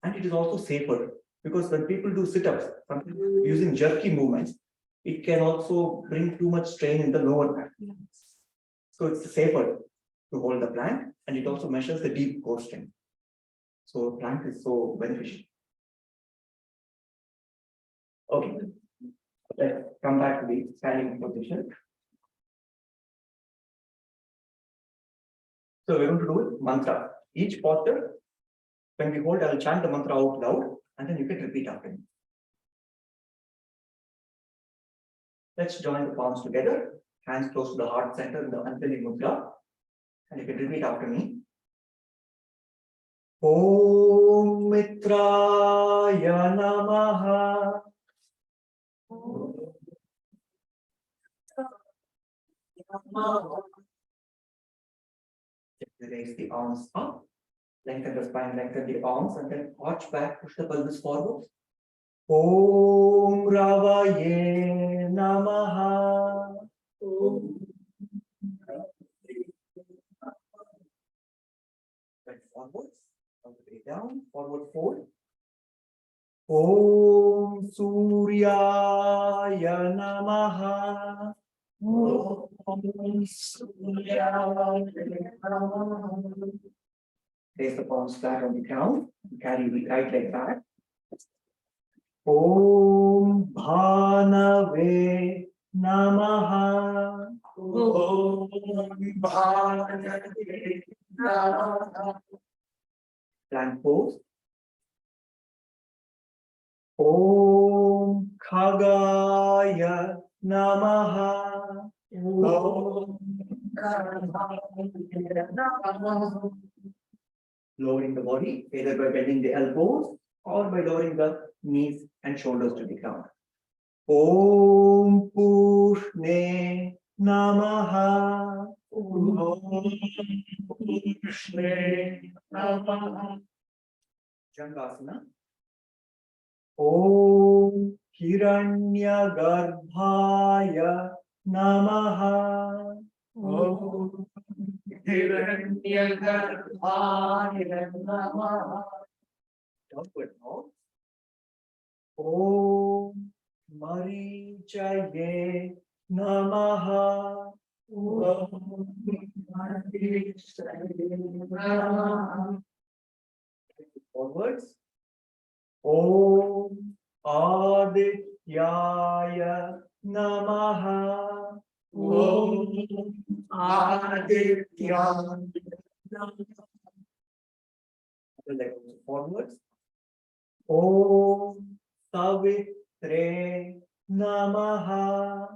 And it is also safer, because when people do sit-ups using jerky movements, it can also bring too much strain in the lower back. So it's safer to hold the plank, and it also measures the deep core strength. So plank is so beneficial. Okay, let's come back to the standing position. So we're going to do mantra. Each posture, when we hold, I'll chant the mantra out loud, and then you can repeat after me. Let's join the palms together, hands close to the heart center in the Anjali Mudra, and you can repeat after me. Om Mitraya Namaha. Raise the arms up, lengthen the spine, lengthen the arms, and then arch back, push the pelvis forward. Om Ravaye Namaha. Right forwards, all the way down, forward fold. Om Suryaya Namaha. Place the palms flat on the ground. Carry the right leg back. Om Bhanave Namaha. Om Bhanave Namaha. Plank pose. Om Khagaya Namaha. Om Khagaya Namaha. Lowering the body, either by bending the elbows or by lowering the knees and shoulders to the ground. Om Pushne Namaha. Om Pushne Namaha. Jangasana. Om Hiranyagarbhaya Namaha. Om Hiranyagarbhaya Namaha. Downward dog. Om Marichaye Namaha. Om Marichaye Namaha. Forwards. Om Adityaya Namaha. Om Adityaya Namaha. Forwards. Om Savitre Namaha.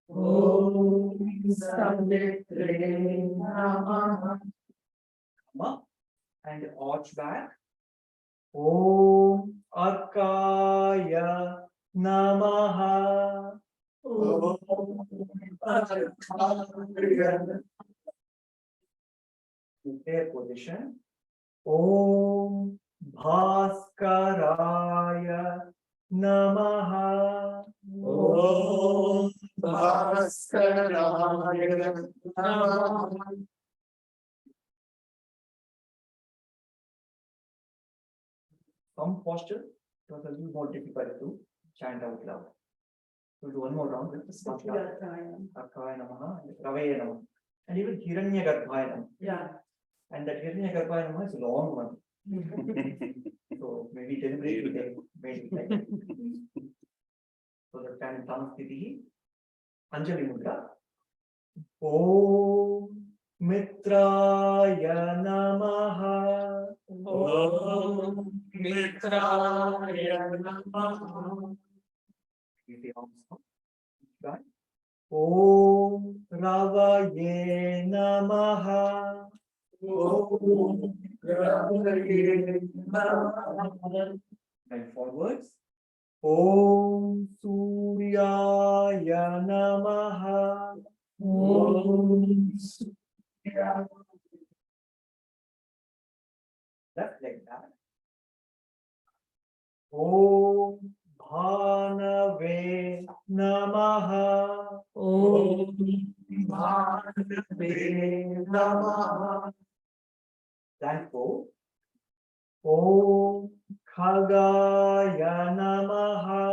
Om Savitre Namaha. Come up and arch back. Om Arkaya Namaha. Om Arkaya Namaha. Prepare position. Om Bhaskaraya Namaha. Om Bhaskaraya Namaha. Some posture was a little more difficult to chant out loud. We'll do one more round with the Arkaya Namaha, Ravaya Namaha, and even Hiranyagarbhaya Namaha. Yeah. And that Hiranyagarbhaya Namaha is a long one. So maybe deliberate with them, maybe. Right? So the time Samstiti, Anjali Mudra. Om Mitraya Namaha. Om Mitraya Namaha. Keep the arms up. Right? Om Ravaye Namaha. Om Ravaye Namaha. And forwards. Om Suryaya Namaha. Om Left leg back. Om Bhanave Namaha. Om Bhanave Namaha. Thankful. Om Khagaya Namaha.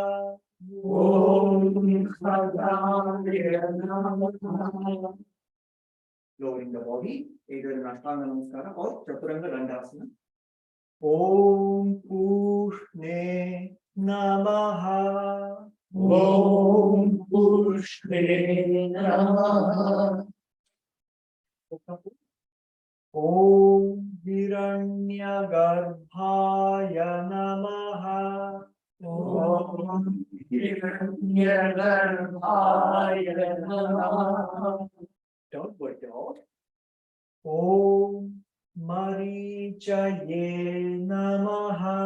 Om Khagaya Namaha. Lowering the body, either in Ashtanga Namaskara or Chaturanga Dandasana. Om Pushne Namaha. Om Pushne Namaha. Om Hiranyagarbhaya Namaha. Om Hiranyagarbhaya Namaha. Downward dog. Om Marichaye Namaha.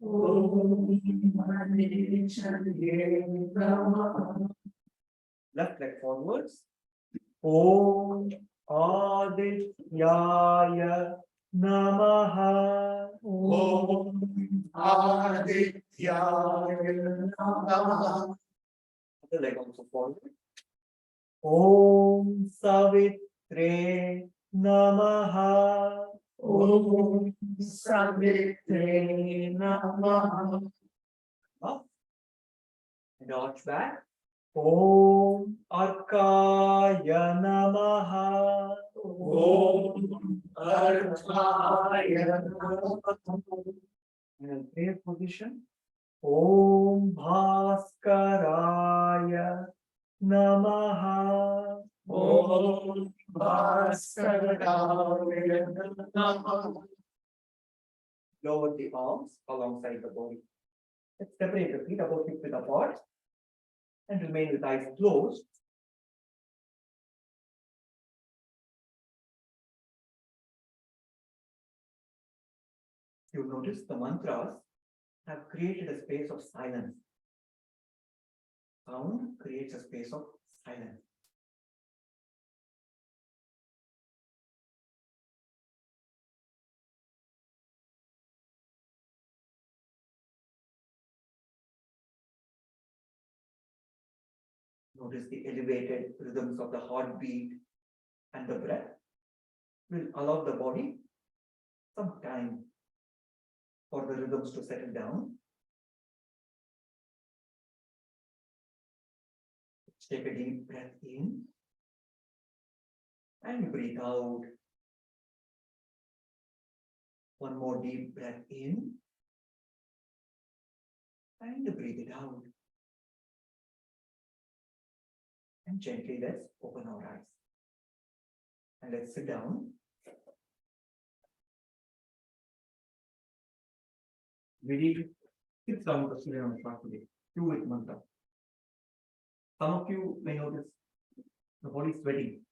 Om Marichaye Namaha. Left leg forwards. Om Adityaya Namaha. Om Adityaya Namaha. Other leg also forward. Om Savitre Namaha. Om Savitre Namaha. Up and arch back. Om Arkaya Namaha. Om Arthaya Namaha. In a prayer position. Om Bhaskaraya Namaha. Om Bhaskaraya Namaha. Lower the arms alongside the body. Let's separate the feet about 6 feet apart and remain with eyes closed. You'll notice the mantras have created a space of silence. Sound creates a space of silence. Notice the elevated rhythms of the heartbeat and the breath will allow the body some time for the rhythms to settle down. Take a deep breath in and breathe out. One more deep breath in and breathe it out. And gently let's open our eyes. And let's sit down. We need 6 rounds of Surya Namaskar today, 2 with mantra. Some of you may notice the body is sweating.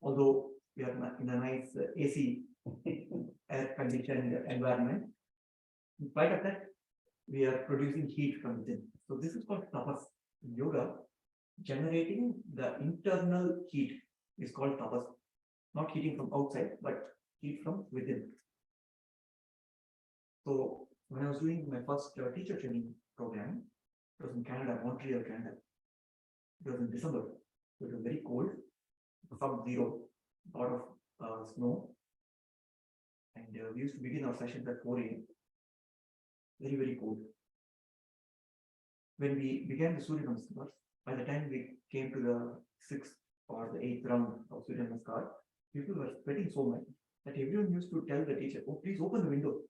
Although we are in a nice AC air conditioned environment, in spite of that, we are producing heat from within. So this is called tapas in yoga. Generating the internal heat is called tapas. Not heating from outside, but heat from within. So when I was doing my first teacher training program, it was in Canada, Montreal, Canada. It was in December. So it was very cold, sub-zero, a lot of snow. And we used to begin our sessions at 4 a.m. Very, very cold. When we began the Surya Namaskar, by the time we came to the 6th or the 8th round of Surya Namaskar, people were sweating so much that everyone used to tell the teacher, oh, please open the window.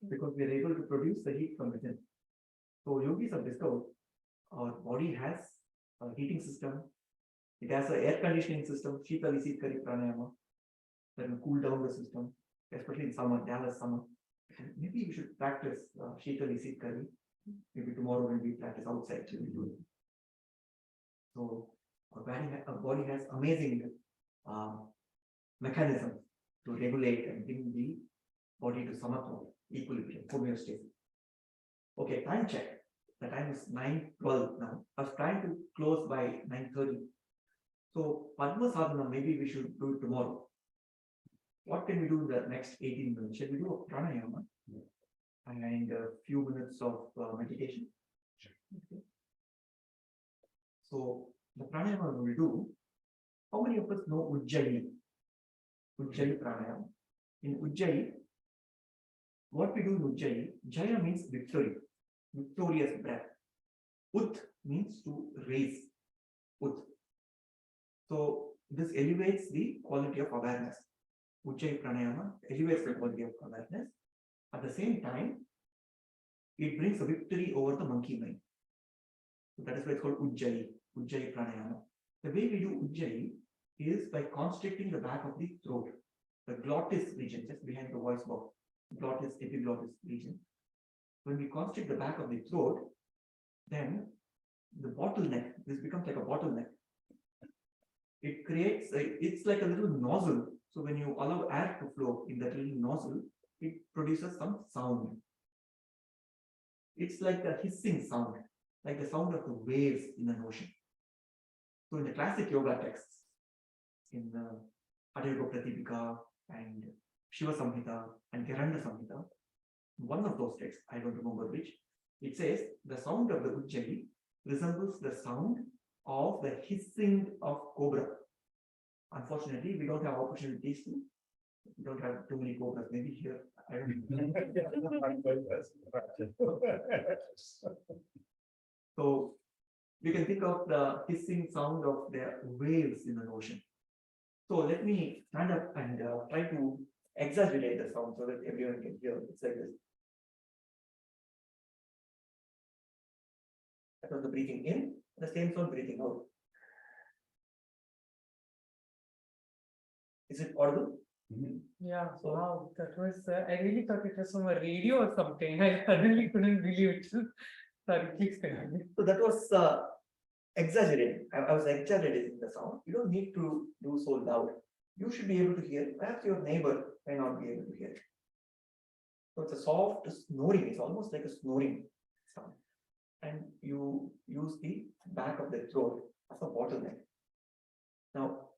Because we are able to produce the heat from within. So yogis have discovered our body has a heating system. It has an air conditioning system, Shitali Sitkari Pranayama, that will cool down the system, especially in summer, Dallas summer. And maybe we should practice Shitali Sitkari. Maybe tomorrow when we practice outside, we do it. So our body has amazing mechanisms to regulate and bring the body to samatva, equilibrium, homeostasis. Okay, time check. The time is 9:12 now. I was trying to close by 9:30. So Padma Sadhana, maybe we should do it tomorrow. What can we do in the next 18 minutes? Shall we do a pranayama? And a few minutes of meditation? Okay. So the pranayama we will do. How many of us know Ujjayi? Ujjayi pranayama. In Ujjayi, what we do in Ujjayi, Jaya means victory, victorious breath. Ut means to raise. Ut. So this elevates the quality of awareness. Ujjayi pranayama elevates the quality of awareness. At the same time, it brings a victory over the monkey mind. So that is why it's called Ujjayi, Ujjayi pranayama. The way we do Ujjayi is by constricting the back of the throat, the glottis region, just behind the voice box, glottis, epiglottis region. When we constrict the back of the throat, then the bottleneck, this becomes like a bottleneck. It creates, it's like a little nozzle. So when you allow air to flow in that little nozzle, it produces some sound. It's like a hissing sound, like the sound of the waves in an ocean. So in the classic yoga texts, in Adayuga Pratipika and Shiva Samhita and Geranda Samhita, one of those texts, I don't remember which, it says the sound of the Ujjayi resembles the sound of the hissing of cobra. Unfortunately, we don't have opportunities to. We don't have too many cobras. Maybe here, I don't know. So we can think of the hissing sound of the waves in an ocean. So let me stand up and try to exaggerate the sound so that everyone can hear. It's like this. That was the breathing in, the same sound breathing out. Is it audible? Yeah, so wow, that was, I really thought it was from a radio or something. I suddenly couldn't believe it. Sorry, please continue. So that was exaggerating. I was exaggerating the sound. You don't need to do so loud. You should be able to hear. Perhaps your neighbor may not be able to hear. So it's a soft snoring. It's almost like a snoring sound. And you use the back of the throat as a bottleneck. Now,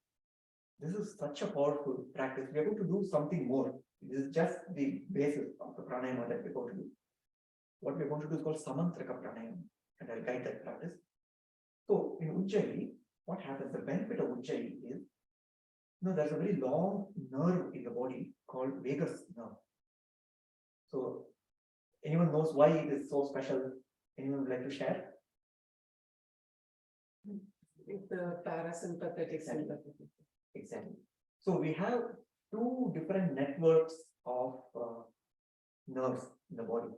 this is such a powerful practice. We are going to do something more. This is just the basis of the pranayama that we're going to do. What we're going to do is called Samantraka pranayama, and I'll guide that practice. So in Ujjayi, what happens? The benefit of Ujjayi is, there's a very long nerve in the body called vagus nerve. So anyone knows why it is so special? Anyone would like to share? The parasympathetic, sympathetic. Exactly. So we have two different networks of nerves in the body.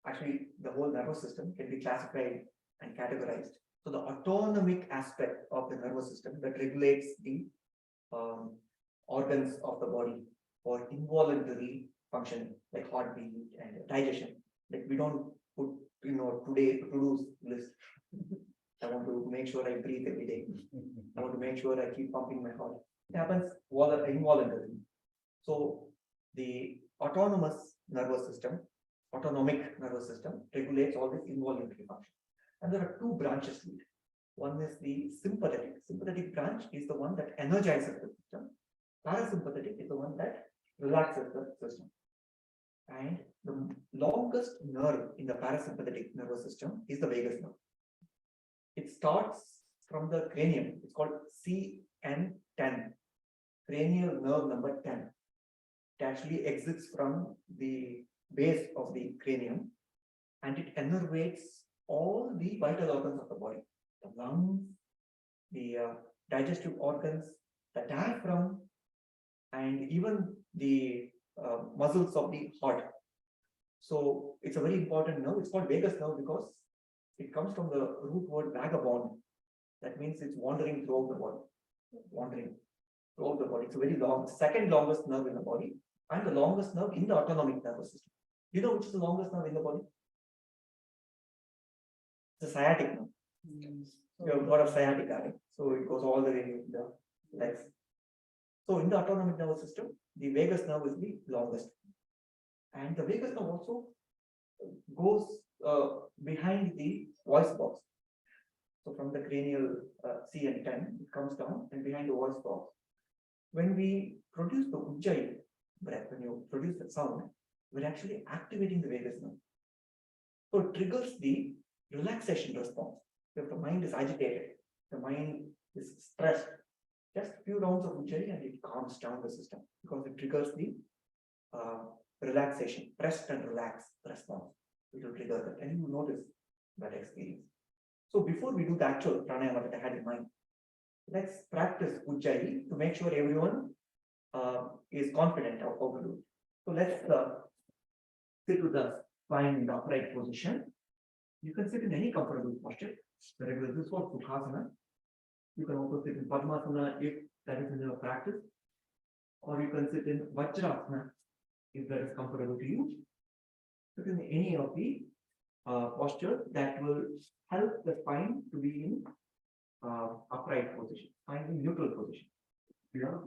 Actually, the whole nervous system can be classified and categorized. So the autonomic aspect of the nervous system that regulates the organs of the body for involuntary functioning, like heartbeat and digestion. Like we don't put, today to-do list. I want to make sure I breathe every day. I want to make sure I keep pumping my heart. It happens involuntarily. So the autonomic nervous system regulates all this involuntary function. And there are two branches to it. One is the sympathetic. Sympathetic branch is the one that energizes the system. Parasympathetic is the one that relaxes the system. And the longest nerve in the parasympathetic nervous system is the vagus nerve. It starts from the cranium. It's called CN10, cranial nerve number 10. It actually exits from the base of the cranium and it innervates all the vital organs of the body. The lungs, the digestive organs, the diaphragm, and even the muscles of the heart. So it's a very important nerve. It's called vagus nerve because it comes from the root word vagabond. That means it's wandering throughout the body. Wandering throughout the body. It's a very long, second longest nerve in the body, and the longest nerve in the autonomic nervous system. You know which is the longest nerve in the body? The sciatic nerve. You have got a sciatica, right? So it goes all the way in the legs. So in the autonomic nervous system, the vagus nerve is the longest. And the vagus nerve also goes behind the voice box. So from the cranial C and 10, it comes down and behind the voice box. When we produce the ujjayi breath, when you produce the sound, we're actually activating the vagus nerve. So it triggers the relaxation response. If the mind is agitated, the mind is stressed, just a few rounds of ujjayi and it calms down the system because it triggers the relaxation, rest and relax response. It will trigger that, and you will notice that experience. So before we do the actual pranayama that I had in mind, let's practice ujjayi to make sure everyone is confident of how to do it. So let's sit with the spine in the upright position. You can sit in any comfortable posture. The regular, this was Sukhasana. You can also sit in Padmasana if that is in your practice, or you can sit in Vajrasana if that is comfortable to you. Sit in any of the postures that will help the spine to be in upright position, spine in neutral position. Yeah,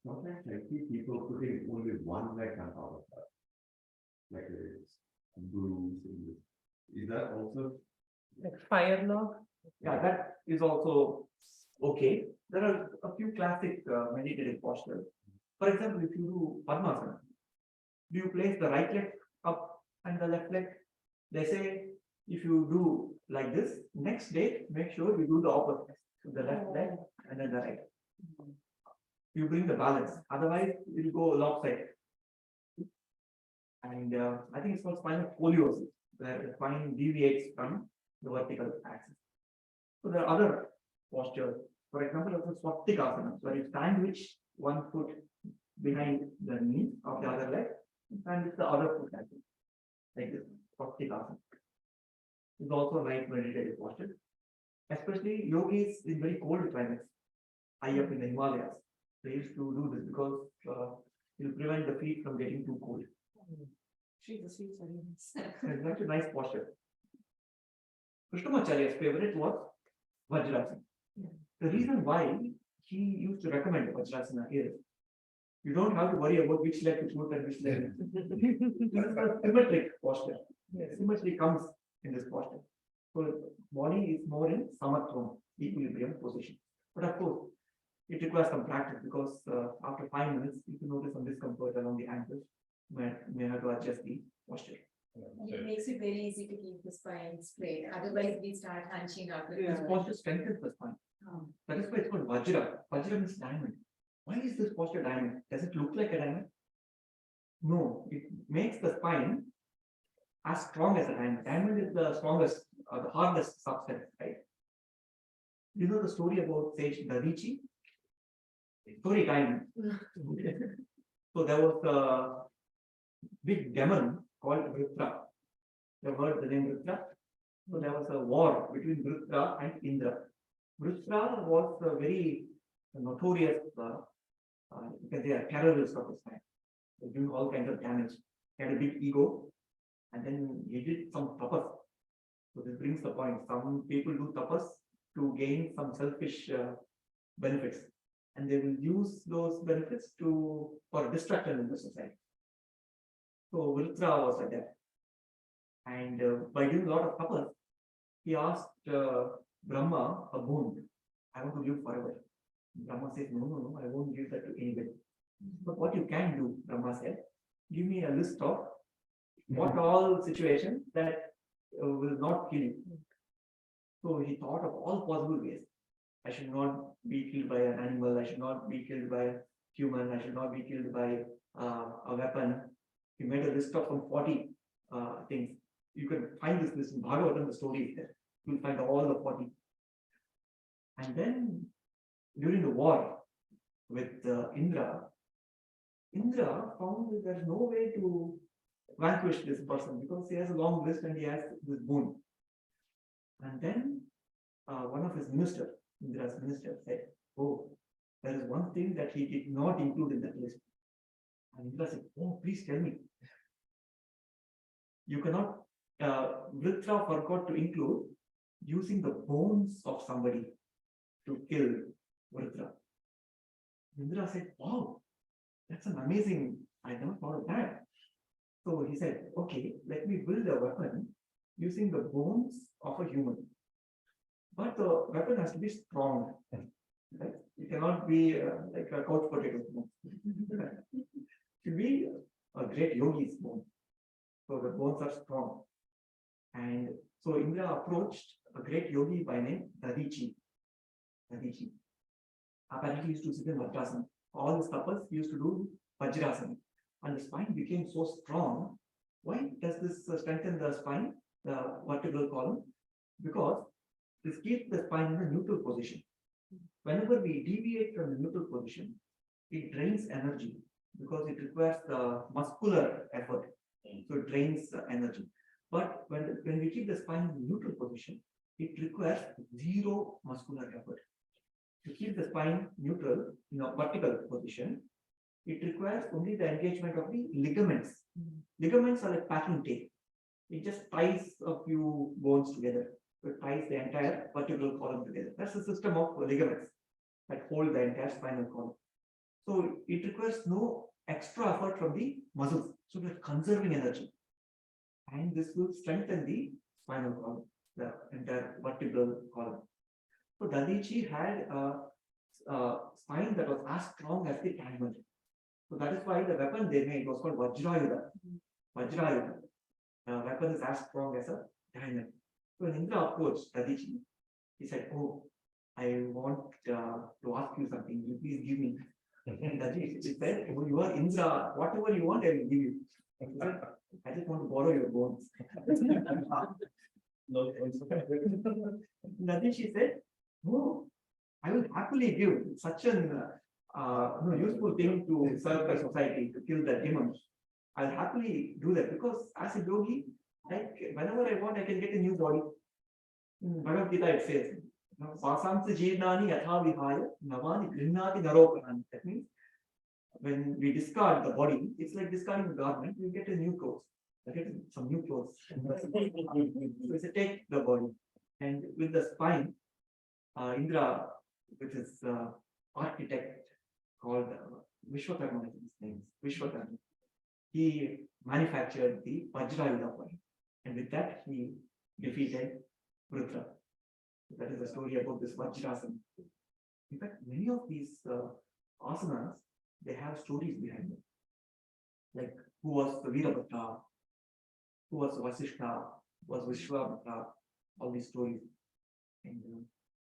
sometimes I see people putting only one leg on top of that. Like a bruise in this. Is that also? Like fire log? Yeah, that is also okay. There are a few classic meditative postures. For example, if you do Padmasana, do you place the right leg up and the left leg? They say if you do like this, next day, make sure you do the opposite. So the left leg and then the right. You bring the balance. Otherwise, it will go lopsided. And I think it's called spinal scoliosis, where the spine deviates from the vertical axis. So there are other postures. For example, also Swastikasana, where you stand with one foot behind the knee of the other leg, and with the other foot like this, Swastikasana. It's also a nice meditative posture. Especially yogis in very cold climates, high up in the Himalayas. They used to do this because it will prevent the feet from getting too cold. Jesus, It's actually a nice posture. Krishnamacharya's favorite was Vajrasana. The reason why he used to recommend Vajrasana is you don't have to worry about which leg to put and which leg. This is a symmetric posture. Symmetry comes in this posture. So body is more in samatvam, equilibrium position. But of course, it requires some practice because after 5 minutes, you can notice some discomfort along the ankles. May have to adjust the posture. It makes it very easy to keep the spine straight. Otherwise, we start hunching up. This posture strengthens the spine. That is why it's called Vajra. Vajra means diamond. Why is this posture diamond? Does it look like a diamond? No, it makes the spine as strong as a diamond. Diamond is the strongest, the hardest substance, right? You know the story about sage Dadichi? Story time. So there was a big demon called Vritra. You have heard the name Vritra? So there was a war between Vritra and Indra. Vritra was a very notorious, you can say a terrorist of his time. He was doing all kinds of damage. He had a big ego, and then he did some tapas. So this brings the point. Some people do tapas to gain some selfish benefits, and they will use those benefits for destruction in the society. So Vritra was like that, and by doing a lot of tapas, he asked Brahma a boon. I want to live forever. Brahma says, no, I won't give that to anybody. But what you can do, Brahma said, give me a list of what all situations that will not kill you. So he thought of all possible ways. I should not be killed by an animal. I should not be killed by a human. I should not be killed by a weapon. He made a list of some 40 things. You can find this list in Bhagavatam, the story is there. You'll find all the 40. And then during the war with Indra, Indra found that there's no way to vanquish this person because he has a long list and he has this boon. And then one of his ministers, Indra's minister, said, "Oh, there is one thing that he did not include in that list." And Indra said, "Oh, please tell me." You cannot, Vritra forgot to include using the bones of somebody to kill Vritra. Indra said, "Wow, that's an amazing, I never thought of that." So he said, "Okay, let me build a weapon using the bones of a human. But the weapon has to be strong. Right? It cannot be like a couch potato. It should be a great yogi's bone. So the bones are strong." And so Indra approached a great yogi by name Dadichi. Apparently he used to sit in Vajrasana. All his tapas used to do Vajrasana. And the spine became so strong. Why does this strengthen the spine, the vertebral column? Because this keeps the spine in a neutral position. Whenever we deviate from the neutral position, it drains energy because it requires the muscular effort. So it drains energy. But when we keep the spine in neutral position, it requires zero muscular effort. To keep the spine neutral in a vertical position, it requires only the engagement of the ligaments. Ligaments are like packing tape. It just ties a few bones together. It ties the entire vertebral column together. That's the system of ligaments that hold the entire spinal column. So it requires no extra effort from the muscles. So we're conserving energy. And this will strengthen the spinal column, the entire vertebral column. So Dadichi had a spine that was as strong as the diamond. So that is why the weapon they made was called Vajrayuda. Vajrayuda. The weapon is as strong as a diamond. So when Indra approached Dadichi, he said, "Oh, I want to ask you something. You please give me." And Dadichi said, "Oh, you are Indra. Whatever you want, I will give you." He said, "I just want to borrow your bones." Dadichi said, "Oh, I will happily give such an useful thing to serve the society, to kill the demons. I'll happily do that because as a yogi, like whenever I want, I can get a new body." In Bhagavad Gita it says, "Vasamsa jeevnani yatha vihaya navani grinnati naropanani." That means when we discard the body, it's like discarding a garment, we get a new clothes. I get some new clothes. So it's a take the body. And with the spine, Indra, with his architect called Vishwakarma, his name is Vishwakarma, he manufactured the Vajrayuda body. And with that, he defeated Vritra. That is the story about this Vajrasana. In fact, many of these asanas, they have stories behind them. Like who was the Virabhadra, who was Vasishta, who was Vishwamitra, all these stories. And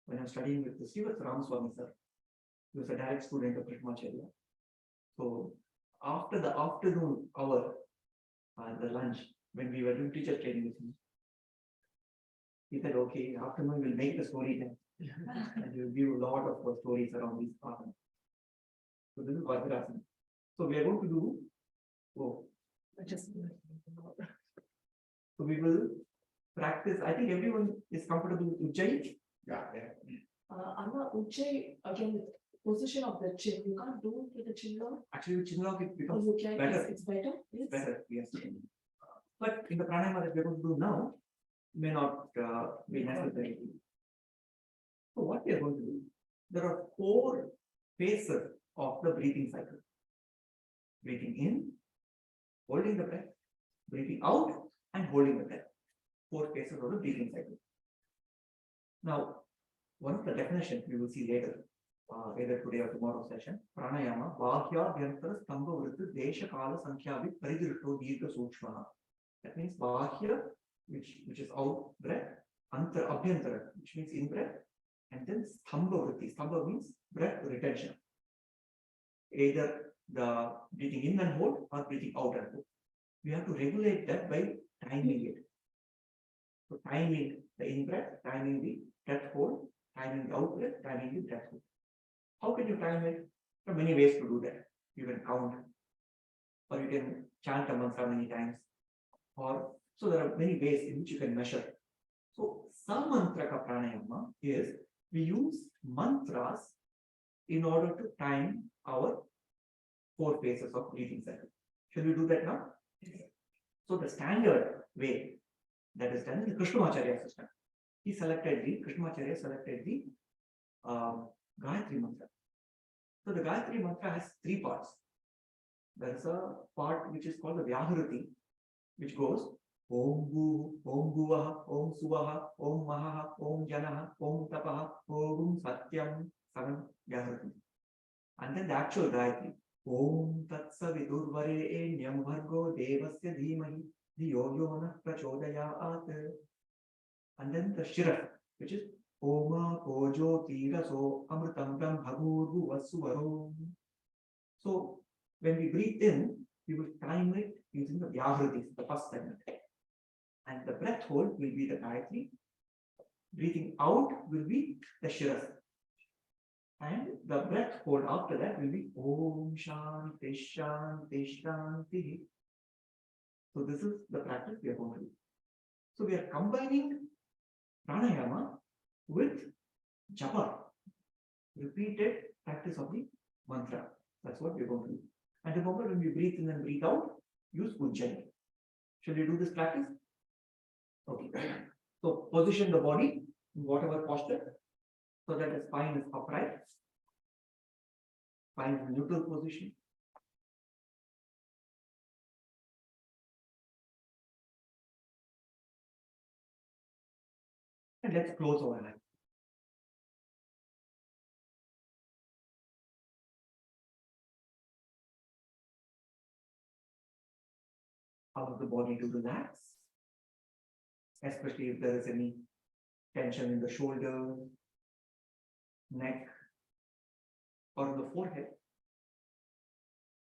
when I was studying with the Srivastava Ramaswamy sir, he was a direct student of Krishnamacharya. So after the afternoon hour, the lunch, when we were doing teacher training with him, he said, "Okay, afternoon we'll make the story then." And he will give a lot of stories around these asanas. So this is Vajrasana. So we are going to do, so we will practice. I think everyone is comfortable with Ujjayi. Yeah. Anna, Ujjayi, again, position of the chin, you can't do it with the chin lock. Actually, with chin lock it Or becomes you can, better. it's better. Yes. Better, yes. But in the pranayama that we are going to do now, may not be necessary. So what we are going to do, there are 4 phases of the breathing cycle. Breathing in, holding the breath, breathing out, and holding the breath. 4 phases of the breathing cycle. Now, one of the definitions we will see later, either today or tomorrow session, pranayama, bahya, vyantara, stambha, vritti, desha, kala, sankhya, paridrishto, dirgha, sukshma. That means bahya, which is out breath, antar, abhyantara, which means in breath, and then stambha vritti. Stambha means breath retention. Either the breathing in and hold or breathing out and hold. We have to regulate that by timing it. So timing the in breath, timing the breath hold, timing the out breath, timing the breath hold. How can you time it? There are many ways to do that. You can count or you can chant a mantra many times, or so there are many ways in which you can measure. So samantraka pranayama is we use mantras in order to time our 4 phases of breathing cycle. Shall we do that now? So the standard way that is done in the Krishnamacharya system. Krishnamacharya selected the Gayatri mantra. So the Gayatri mantra has 3 parts. There is a part which is called the Vyahruti, which goes Om Bhu, Om Bhuvaha, Om Suvaha, Om Mahaha, Om Janaha, Om Tapaha, Om Satyam, 7 Vyahruti. And then the actual Gayatri. Om Tatsa Vidurvarenyam Bhargo Devasya Dhimahi Dhiyo Yona Prachodayat. And then the Shira, which is Oma Pojo Tiraso Amritam Brahmabhurvu Vasuvarom. So when we breathe in, we will time it using the Vyahruti, the first segment. And the breath hold will be the Gayatri. Breathing out will be the Shiras. And the breath hold after that will be Om Shanti Shanti Shanti. So this is the practice we are going to do. So we are combining pranayama with japa, repeated practice of the mantra. That's what we are going to do. And remember, when we breathe in and breathe out, use Ujjayi. Shall we do this practice? Okay. So position the body in whatever posture so that the spine is upright. Spine is in neutral position. And let's close our eyes. Allow the body to relax, especially if there is any tension in the shoulder, neck, or the forehead.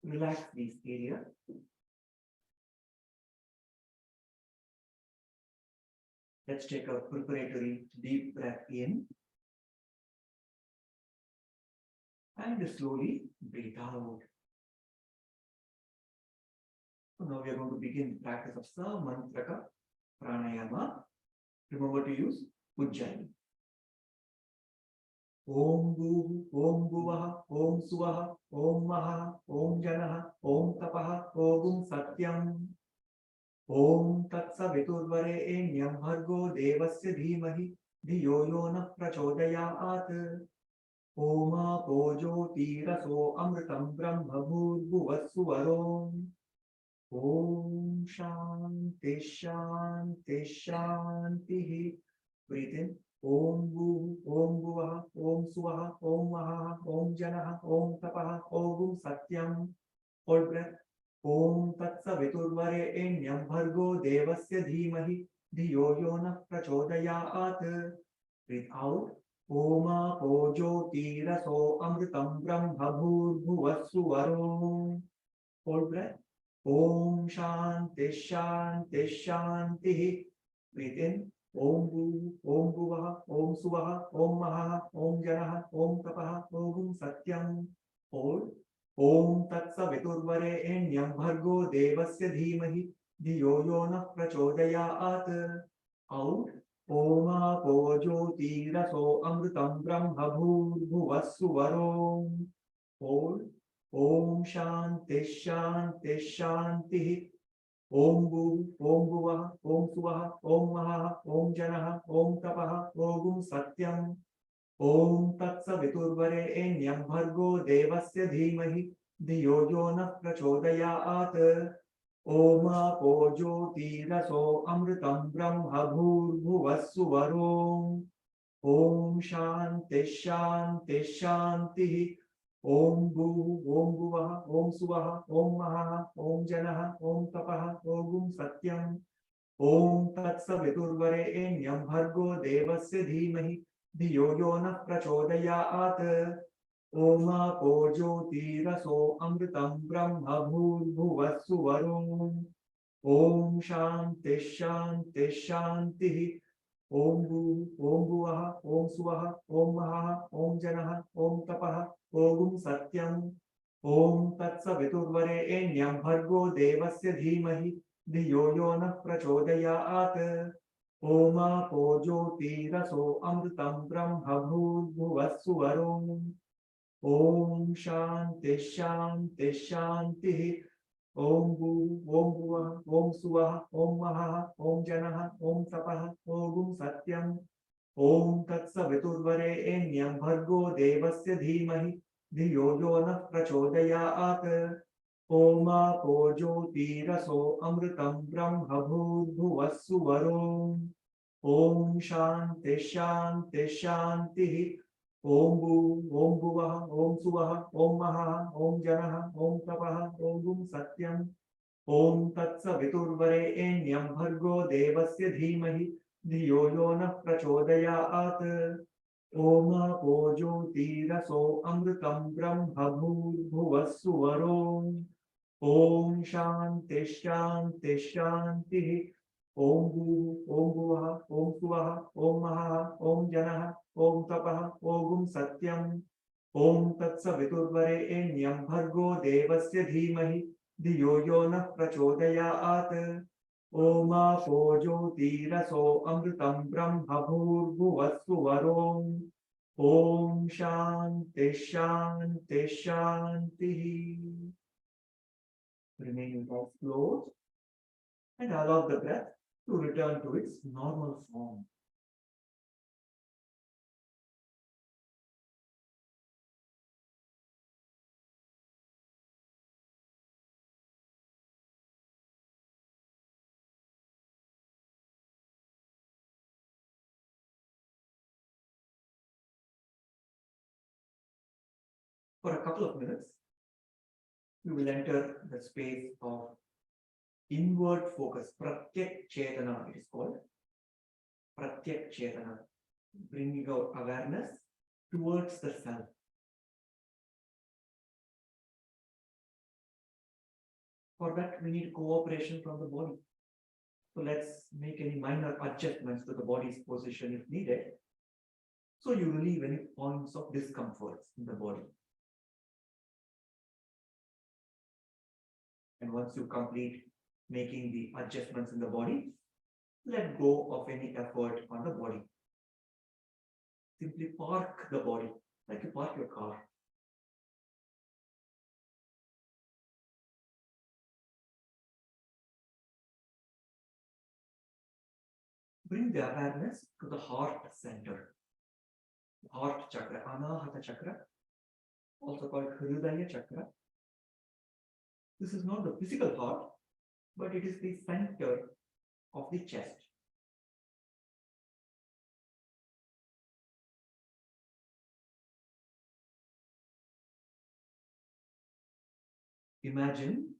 Relax these areas. Let's take a preparatory deep breath in. And slowly breathe out. So now we are going to begin the practice of Samantraka Pranayama. Remember to use Ujjayi. Om Bhu, Om Bhuvaha, Om Suvaha, Om Mahaha, Om Janaha, Om Tapaha, Om Satyam. Om Tatsa Viturvarenyam Bhargo Devasya Dhimahi Dhiyo Yona Prachodayat. Oma Pojo Tiraso Amritam Brahma Bhurvasuvarom. Om Shanti Shanti Shanti. Breathe in. Om Bhu, Om Bhuvaha, Om Suvaha, Om Mahaha, Om Janaha, Om Tapaha, Om Satyam. Hold breath. Om Tatsa Viturvarenyam Bhargo Devasya Dhimahi Dhiyo Yona Prachodayat. Breathe out. Oma Pojo Tiraso Amritam Brahma Bhurvasuvarom. Hold breath. Om Shanti Shanti Shanti. Breathe in. Om Bhu, Om Bhuvaha, Om Suvaha, Om Mahaha, Om Janaha, Om Tapaha, Om Satyam. Hold. Om Tatsa Viturvarenyam Bhargo Devasya Dhimahi Dhiyo Yona Prachodayat. Out. Oma Pojo Tiraso Amritam Brahma Bhurvasuvarom. Hold. Om Shanti Shanti Shanti. Om Bhu, Om Bhuvaha, Om Suvaha, Om Mahaha, Om Janaha, Om Tapaha, Om Satyam. Om Tatsa Viturvarenyam Bhargo Devasya Dhimahi Dhiyo Yona Prachodayat. Oma Pojo Tiraso Amritam Brahma Bhurvasuvarom. Om Shanti Shanti Shanti. Om Bhu, Om Bhuvaha, Om Suvaha, Om Mahaha, Om Janaha, Om Tapaha, Om Satyam. Om Tatsa Viturvarenyam Bhargo Devasya Dhimahi Dhiyo Yona Prachodayat. Oma Pojo Tiraso Amritam Brahma Bhurvasuvarom. Om Shanti Shanti Shanti. Om Bhu, Om Bhuvaha, Om Suvaha, Om Mahaha, Om Janaha, Om Tapaha, Om Satyam. Om Tatsaviturvarenyam Bhargo Devasya Dhimahi Dhiyo yo na prachodayat. Om Apo Jyotiraso Amritam Brahma Bhuvassuvarom. Om Shanti Shanti Shanti. Om Bhu Om Bhuva Om Suvaha Om Maha Om Janaha Om Tapaha Om Satyam. Om Tatsaviturvarenyam Bhargo Devasya Dhimahi Dhiyo yo na prachodayat. Om Apo Jyotiraso Amritam Brahma Bhuvassuvarom. Om Shanti Shanti Shanti. Om Bhu Om Bhuvaha Om Suvaha Om Maha Om Janaha Om Tapaha Om Satyam. Om Tatsaviturvarenyam Bhargo Devasya Dhimahi Dhiyo yo na prachodayat. Om Apo Jyotiraso Amritam Brahma Bhuvassuvarom. Om Shanti Shanti Shanti. Om Bhu Om Bhuvaha Om Suvaha Om Maha Om Janaha Om Tapaha Om Satyam. Om Tatsaviturvarenyam Bhargo Devasya Dhimahi Dhiyo yo na prachodayat. Om Apo Jyotiraso Amritam Brahma Bhuvassuvarom. Om Shanti Shanti Shanti. Remain with eyes closed and allow the breath to return to its normal form. For a couple of minutes, we will enter the space of inward focus. Pratyak Chetana, it is called. Pratyak Chetana, bringing our awareness towards the self. For that, we need cooperation from the body. So let's make any minor adjustments to the body's position if needed. So you relieve any points of discomfort in the body. And once you complete making the adjustments in the body, let go of any effort on the body. Simply park the body like you park your car. Bring the awareness to the heart center. Heart chakra, Anahata chakra, also called Hridaya chakra. This is not the physical heart, but it is the center of the chest. Imagine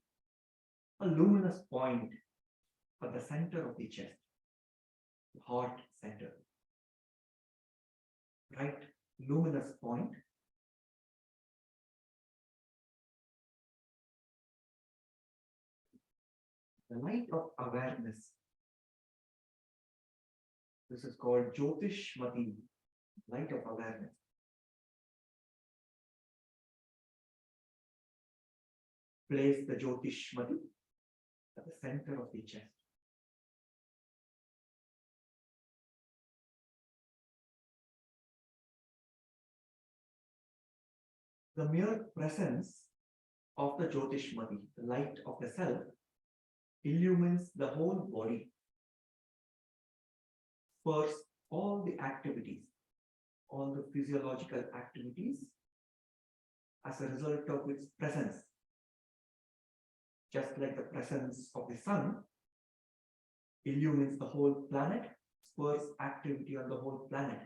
a luminous point at the center of the chest, the heart center. Right, luminous point. The light of awareness. This is called Jyotishmati, light of awareness. Place the Jyotishmati at the center of the chest. The mere presence of the Jyotishmati, the light of the self, illumines the whole body, spurs all the activities, all the physiological activities as a result of its presence. Just like the presence of the sun illumines the whole planet, spurs activity on the whole planet.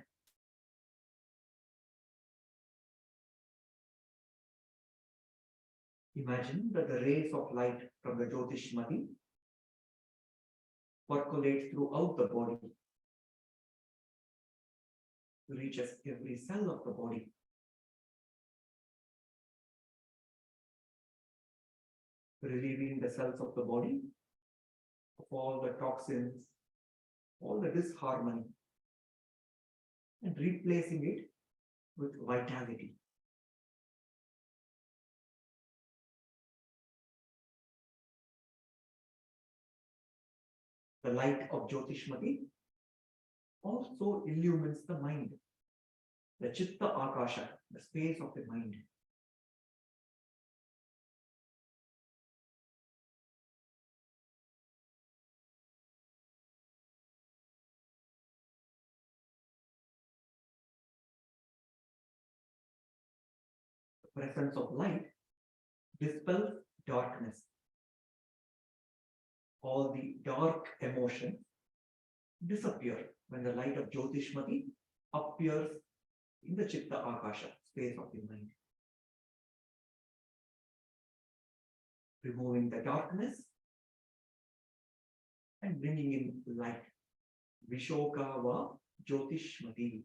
Imagine that the rays of light from the Jyotishmati percolate throughout the body, reaches every cell of the body. Relieving the cells of the body of all the toxins, all the disharmony, and replacing it with vitality. the light of Jyotishmati also illumines the mind, the Chitta Akasha, the space of the mind. The presence of light dispels darkness. All the dark emotions disappear when the light of Jyotishmati appears in the Chitta Akasha, space of the mind. Removing the darkness and bringing in light. Vishokava Jyotishmati.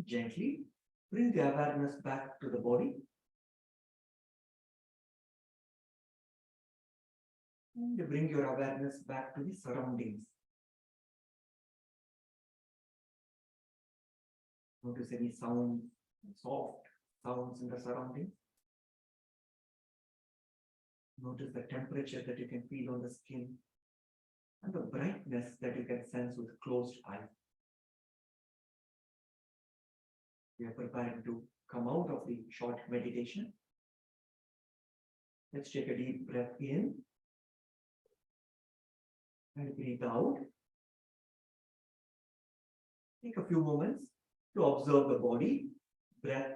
Gently bring the awareness back to the body. And bring your awareness back to the surroundings. Notice any sound, soft sounds in the surroundings. Notice the temperature that you can feel on the skin and the brightness that you can sense with closed eyes. We are preparing to come out of the short meditation. Let's take a deep breath in and breathe out. Take a few moments to observe the body, breath,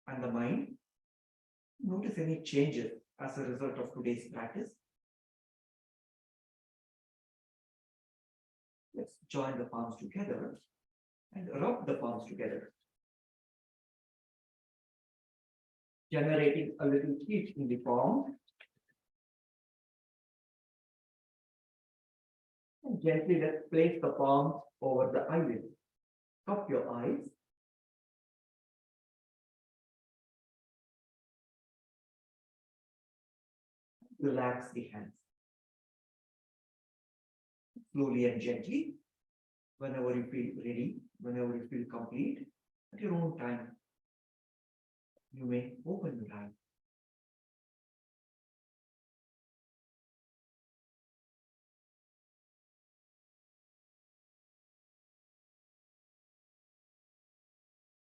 and the mind. Notice any changes as a result of today's practice. Let's join the palms together and rub the palms together, generating a little heat in the palm. And gently let's place the palms over the eyelids. Cup your eyes. Relax the hands. Slowly and gently, whenever you feel ready, whenever you feel complete, at your own time, you may open your eyes.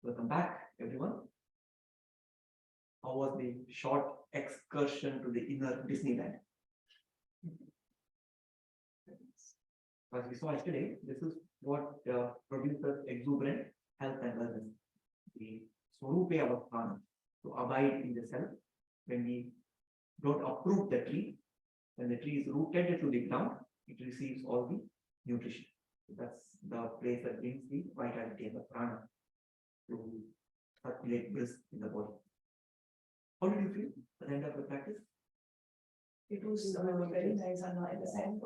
Welcome back, everyone. How was the short excursion to the inner Disneyland? As we saw yesterday, this is what produces exuberant health and wellness. The Swarupe Avasthana, to abide in the self. When we don't uproot the tree, when the tree is rooted to the ground, it receives all the nutrition. That's the place that brings the vitality and the prana to circulate brisk in the body. How did you feel at the end of the practice? It was very nice, Anna, in the sense.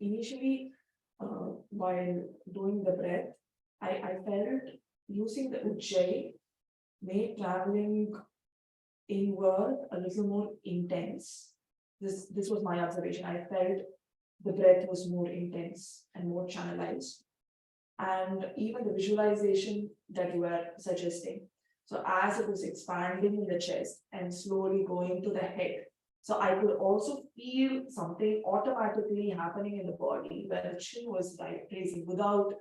Initially, while doing the breath, I felt using the Ujjayi made traveling inward a little more intense. This was my observation. I felt the breath was more intense and more channelized. And even the visualization that you were suggesting. So as it was expanding in the chest and slowly going to the head, so I could also feel something automatically happening in the body where the chin was like raising without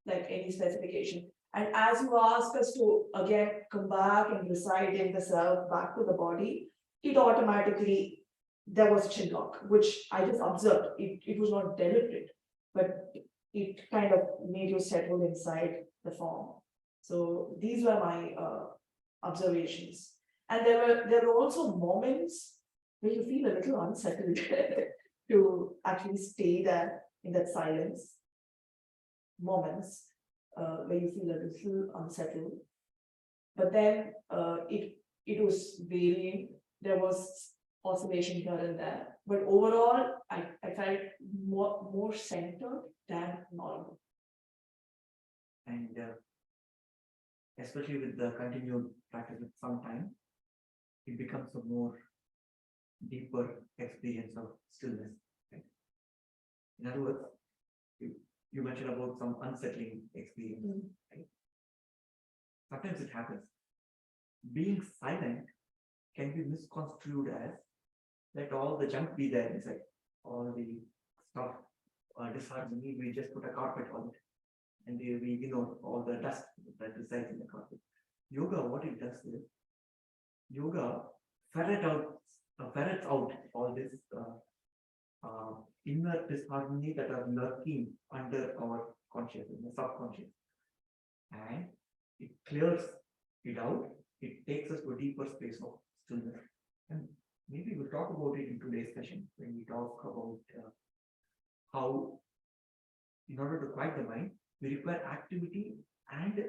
like any specification. And as you ask us to again come back and reside in the self back to the body, it automatically, there was a chin lock, which I just observed. It was not deliberate, but it kind of made you settle inside the form. So these were my observations. And there were also moments where you feel a little unsettled to actually stay there in that silence. Moments where you feel a little unsettled. But then it was varying. There was oscillation here and there. But overall, I felt more centered than normal. And especially with the continued practice with some time, it becomes a more deeper experience of stillness. Right? In other words, you mentioned about some unsettling experience. Right? Sometimes it happens. Being silent can be misconstrued as let all the junk be there inside, all the stuff, disharmony, we just put a carpet on it. And we ignore all the dust that resides in the carpet. Yoga, what it does is, yoga ferrets out all this inner disharmony that are lurking under our consciousness, the subconscious. And it clears it out. It takes us to a deeper space of stillness. And maybe we'll talk about it in today's session when we talk about how, in order to quiet the mind, we require activity and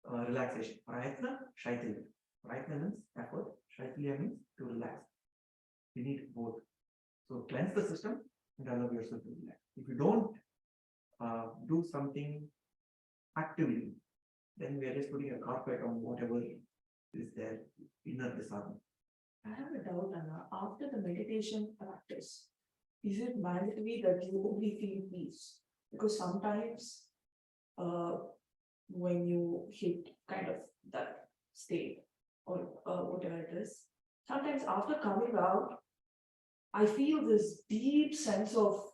relaxation. Prayatna, shaitya. Prayatna means effort, shaitya means to relax. We need both. So cleanse the system and allow yourself to relax. If you don't do something actively, then we are just putting a carpet on whatever is there, inner disharmony. I have a doubt, Anna. After the meditation practice, is it mandatory that you only feel peace? Because sometimes when you hit kind of that state or whatever it is, sometimes after coming out, I feel this deep sense of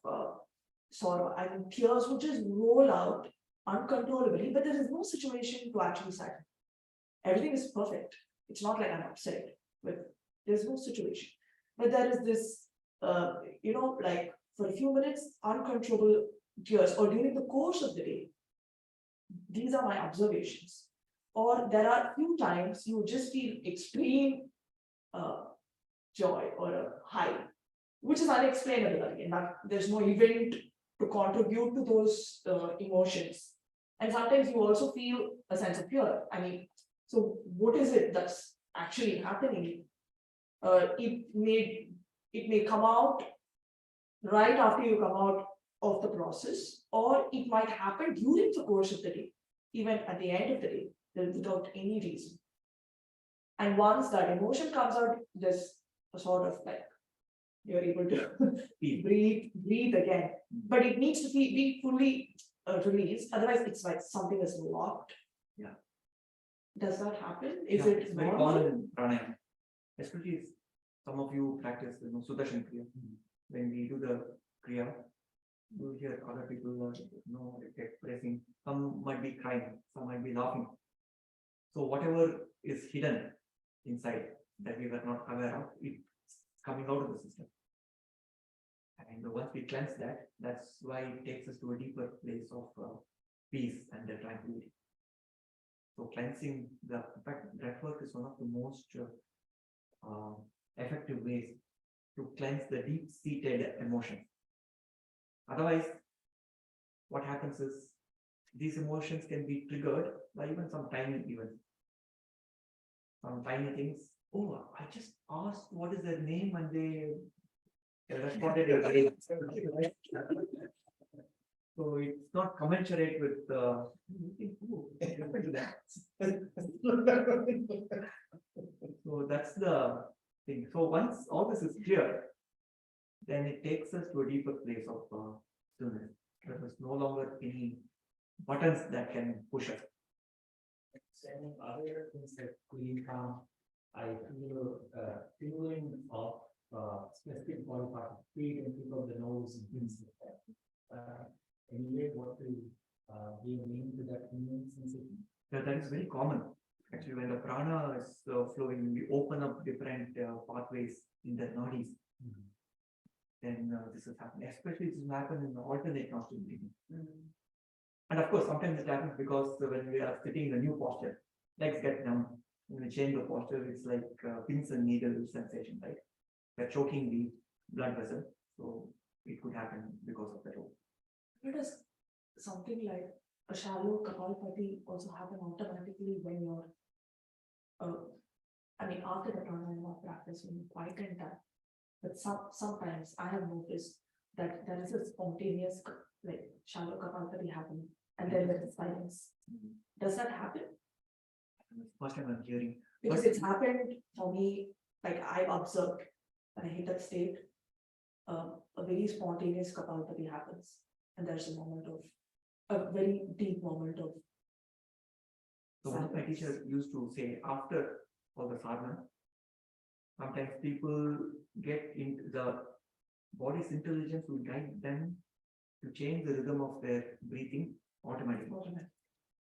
sorrow. I mean, tears would just roll out uncontrollably, but there is no situation to actually silence. Everything is perfect. It's not like I'm upset, but there's no situation. But there is this, like for a few minutes, uncontrollable tears, or during the course of the day. These are my observations. Or there are few times you just feel extreme joy or a high, which is unexplainable again. There's no event to contribute to those emotions. And sometimes you also feel a sense of fear. I mean, so what is it that's actually happening? It may come out right after you come out of the process, or it might happen during the course of the day, even at the end of the day, without any reason. And once that emotion comes out, there's a sort of like you're able to breathe again. But it needs to be fully released. Otherwise, it's like something is locked. Yeah. Does that happen? Is Yeah, it it's very normal? common in pranayama? Especially if some of you practice, Sudarshan Kriya. When we do the Kriya, you hear other people, pressing. Some might be crying, some might be laughing. So whatever is hidden inside that we were not aware of, it's coming out of the system. And once we cleanse that, that's why it takes us to a deeper place of peace and tranquility. So cleansing, in fact, breath work is one of the most effective ways to cleanse the deep-seated emotions. Otherwise, what happens is these emotions can be triggered by even some tiny events. Some tiny things. Oh, I just asked what is their name and they responded. So it's not commensurate with so that's the thing. So once all this is clear, then it takes us to a deeper place of stillness. There is no longer any buttons that can push us. Some other things that we come, I feel tingling of specific body part, feet and tip of the nose and things like that. Anyway, what to give meaning to that tingling sensation? Yeah, that is very common. Actually, when the prana is flowing, we open up different pathways in the nadis. Then this is happening. Especially this will happen in the alternate nostril breathing. And of course, sometimes it happens because when we are sitting in a new posture, legs get numb. When we change the posture, it's like pins and needles sensation, right? they're choking the blood vessel. So it could happen because of that. Does something like a shallow Kapalabhati also happen automatically when you're, after the pranayama practice, when you quieten down? But sometimes I have noticed that there is a spontaneous, like shallow Kapalabhati happening, and then there is silence. Does that happen? First time I'm hearing. Because it's happened for me, like I observed when I hit that state, a very spontaneous Kapalabhati happens, and there's a very deep moment of. So one of my teachers used to say after all the sadhana, sometimes people get into the body's intelligence will guide them to change the rhythm of their breathing automatically.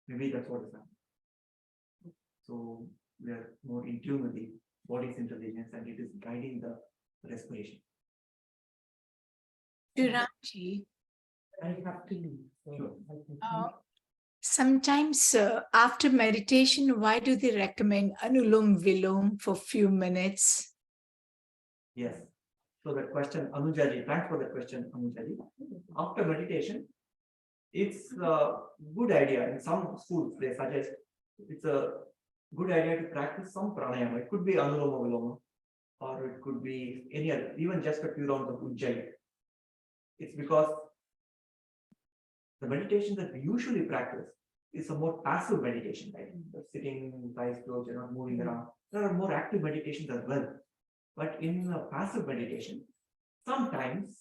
Maybe that's what is happening. So we are more in tune with the body's intelligence and it is guiding the respiration. Duranji, I have to leave. So Sure. I can sometimes after meditation, why do they recommend Anulom Vilom for few minutes? Yes. So that question, Anujaji, thanks for that question, Anujaji. After meditation, it's a good idea. In some schools, they suggest it's a good idea to practice some pranayama. It could be Anuloma Viloma, or it could be any other, even just a few rounds of Ujjayi. It's because the meditation that we usually practice is a more passive meditation, right? You're sitting, eyes closed, you're not moving around. There are more active meditations as well. But in a passive meditation, sometimes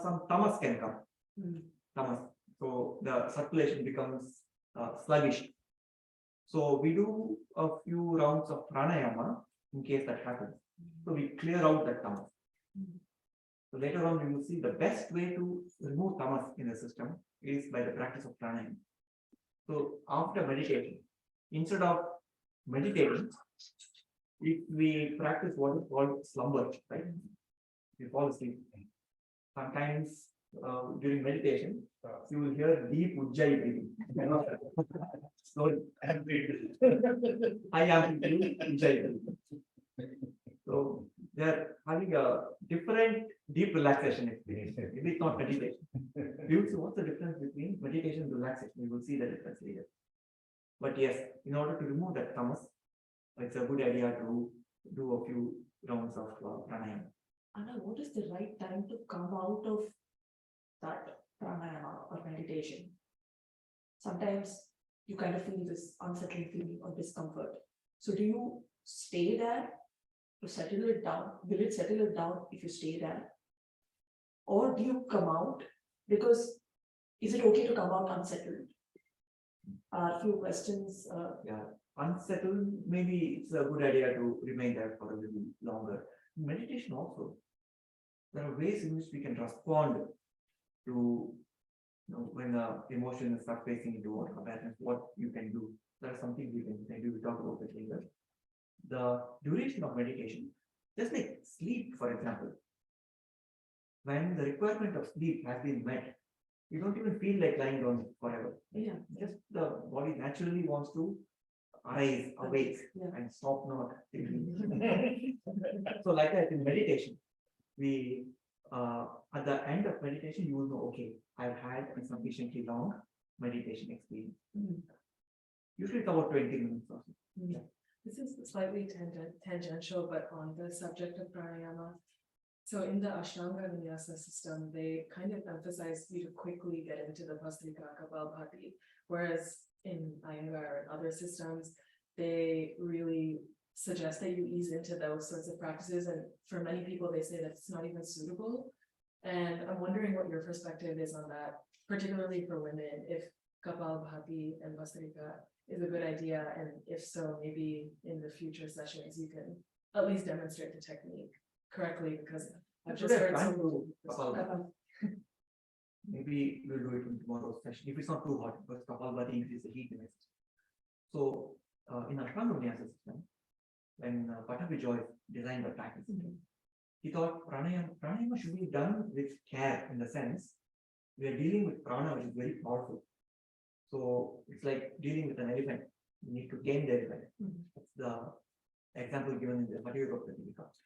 some tamas can come. Tamas. So the circulation becomes sluggish. So we do a few rounds of pranayama in case that happens. So we clear out that tamas. So later on, we will see the best way to remove tamas in the system is by the practice of pranayama. So after meditation, instead of meditating, if we practice what is called slumber, right? We fall asleep. Sometimes during meditation, you will hear deep ujjayi breathing. Slowly. I am ujjayi breathing. So they are having a different deep relaxation experience. Maybe it's not meditation. We will see what's the difference between meditation and relaxation. We will see the difference later. But yes, in order to remove that tamas, it's a good idea to do a few rounds of pranayama. Anna, what is the right time to come out of that pranayama or meditation? Sometimes you kind of feel this unsettling feeling or discomfort. So do you stay there to settle it down? Will it settle it down if you stay there? Or do you come out? Because is it okay to come out unsettled? A few questions. Yeah, unsettled, maybe it's a good idea to remain there for a little longer. Meditation also, there are ways in which we can respond to when the emotion is surfacing into our awareness, what you can do. There are something we can do. We talk about it later. The duration of meditation, just like sleep, for example. When the requirement of sleep has been met, you don't even feel like lying down forever. Yeah. Just the body naturally wants to arise, awake, Yeah. and stop not thinking. So like that in meditation, we at the end of meditation, you will know, okay, I've had a sufficiently long meditation experience. Usually it's about 20 minutes or so. Yeah. This is slightly tangential, but on the subject of pranayama. So in the Ashtanga Vinyasa system, they kind of emphasize you to quickly get into the Bhastrika Kapalabhati, whereas in Iyengar and other systems, they really suggest that you ease into those sorts of practices. And for many people, they say that it's not even suitable. And I'm wondering what your perspective is on that, particularly for women, if Kapalabhati and Bhastrika is a good idea, and if so, maybe in the future sessions you can at least demonstrate the technique correctly, because I've just heard Trying some. to Kapalabhati. Maybe we'll do it in tomorrow's session if it's not too hot, because Kapalabhati increases the heat in it. So in Ashtanga Vinyasa system, when Patabi Joy designed the practice, he thought pranayama should be done with care, in the sense we are dealing with prana, which is very powerful. So it's like dealing with an elephant. You need to tame the elephant. That's the example given in the Yoga Practice.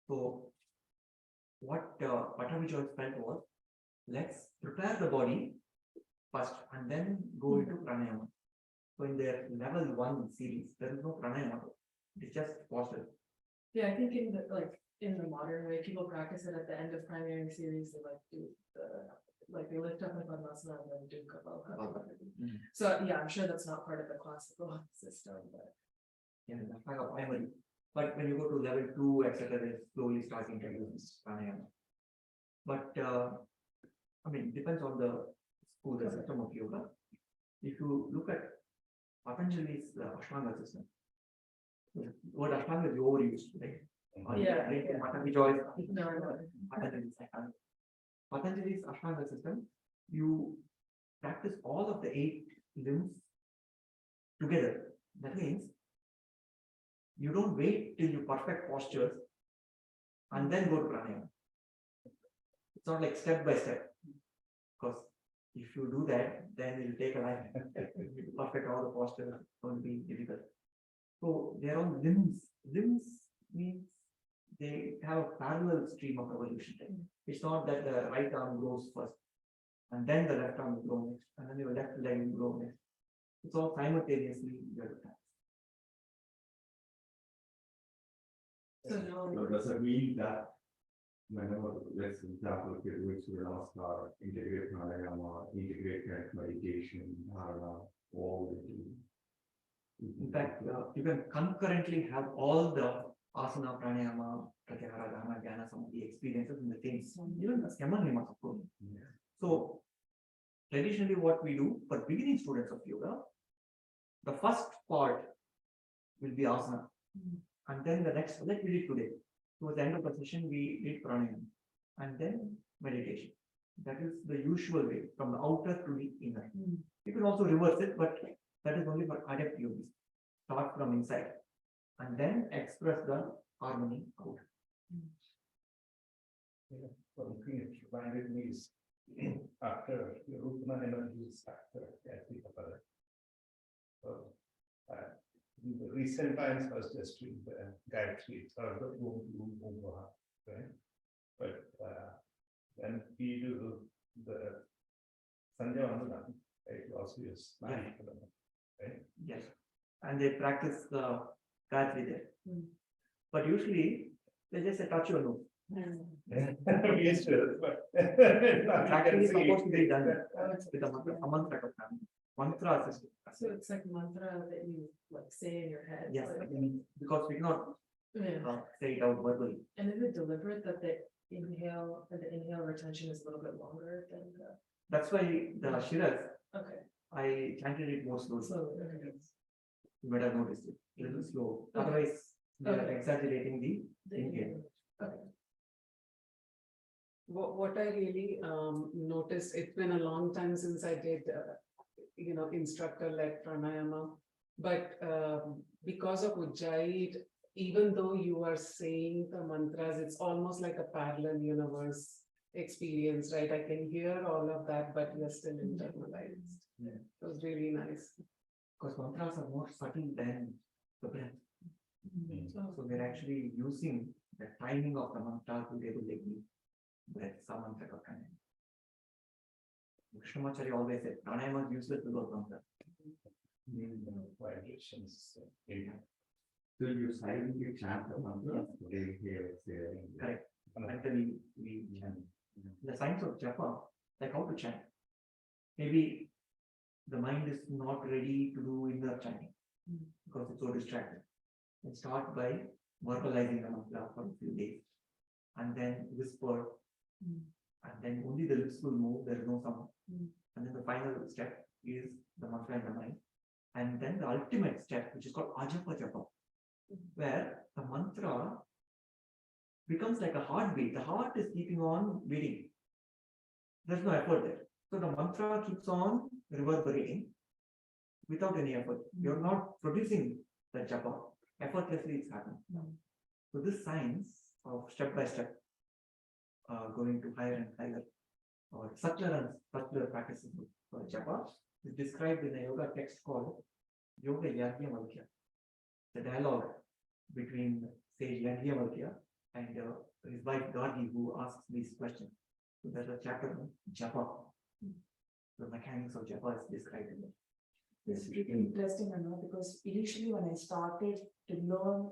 So what Pattabhi Joy felt was, let's prepare the body first and then go into pranayama. So in their level 1 series, there is no pranayama. It's just posture. Yeah, I think in the modern way, people practice it at the end of primary series. They do they lift up in Padmasana and then do Kapalabhati. Mhm. So yeah, I'm sure that's not part of the classical system, but. Yeah, that's like a primary. But when you go to level 2, etc., they slowly start introducing pranayama. But I mean, it depends on the school, the system of yoga. If you look at Patanjali's Ashtanga system, the word Ashtanga is overused, right? Yeah. Pattabhi Joy, No. Patanjali's Ashtanga system, you practice all of the 8 limbs together. That means you don't wait till you perfect postures and then go to pranayama. It's not like step by step, because if you do that, then it will take a life. To perfect all the postures, it's going to be difficult. So they are all limbs. Limbs means they have a parallel stream of evolution. Right? It's not that the right arm grows first, and then the left arm will grow next, and then your left leg will grow next. It's all simultaneously. So no. So does it mean that whenever, let's example, if you're doing Surya Namaskar, integrate pranayama, integrate kind of meditation, dharana, all the things. In fact, you can concurrently have all the asana, pranayama, pratyahara, dharana, jnana, samadhi experiences in the same, even the yama, of course. Yeah. So, traditionally, what we do for beginning students of yoga, the first part will be asana, and then the next, like we did today. Towards the end of the session, we did pranayama, and then meditation. That is the usual way, from the outer to the inner. You can also reverse it, but that is only for adept yogis. Start from inside, and then express the harmony out. One thing it reminded me is after the Rupana energy is after in the recent times I was just doing the Gayatri or the right? But when we do the Sanjay Vandana, it also is right? Yes, and they practice the Gayatri there. But usually, they just touch your nose. We used to, but It's actually supposed to be done with a mantra. Mantra system. So it's like mantra that you say in your head. Yes, because we cannot say it out verbally. And is it deliberate that the inhale retention is a little bit longer than the? That's why the Shiras, Okay. I chanted it more slowly. So, okay. You might have noticed it, a little slow. Otherwise, they are exaggerating the inhale. Okay. What I really noticed, it's been a long time since I did, instructor-led pranayama. But because of Ujjayi, even though you are saying the mantras, it's almost like a parallel universe experience, right? I can hear all of that, but you're still internalized. Yeah. It was really nice. Because mantras are more subtle than the breath. So we're actually using the timing of the mantra to be able to give breath, samantra or kind. Krishnamacharya always said, pranayama is useless without mantra. Vibrations. So you silently chant the mantra, they hear, Correct. Until we chant. The science of japa, like how to chant. Maybe the mind is not ready to do inner chanting because it's so distracted. And start by verbalizing the mantra for a few days, and then whisper, and then only the lips will move. There is no sound, and then the final step is the mantra in the mind, and then the ultimate step, which is called ajapa japa, where the mantra becomes like a heartbeat. The heart is keeping on beating. There's no effort there. So the mantra keeps on reverberating without any effort. You're not producing the japa. Effortlessly it's happening. So this science of step by step, going to higher and higher, or subtler and subtler practices for japa is described in a yoga text called Yoga Yagyavalkya. The dialogue between sage Yagyavalkya and his wife Gargi, who asks these questions. So there's a chapter on Japa. The mechanics of Japa is described in it. It's pretty interesting, I know, because initially when I started to learn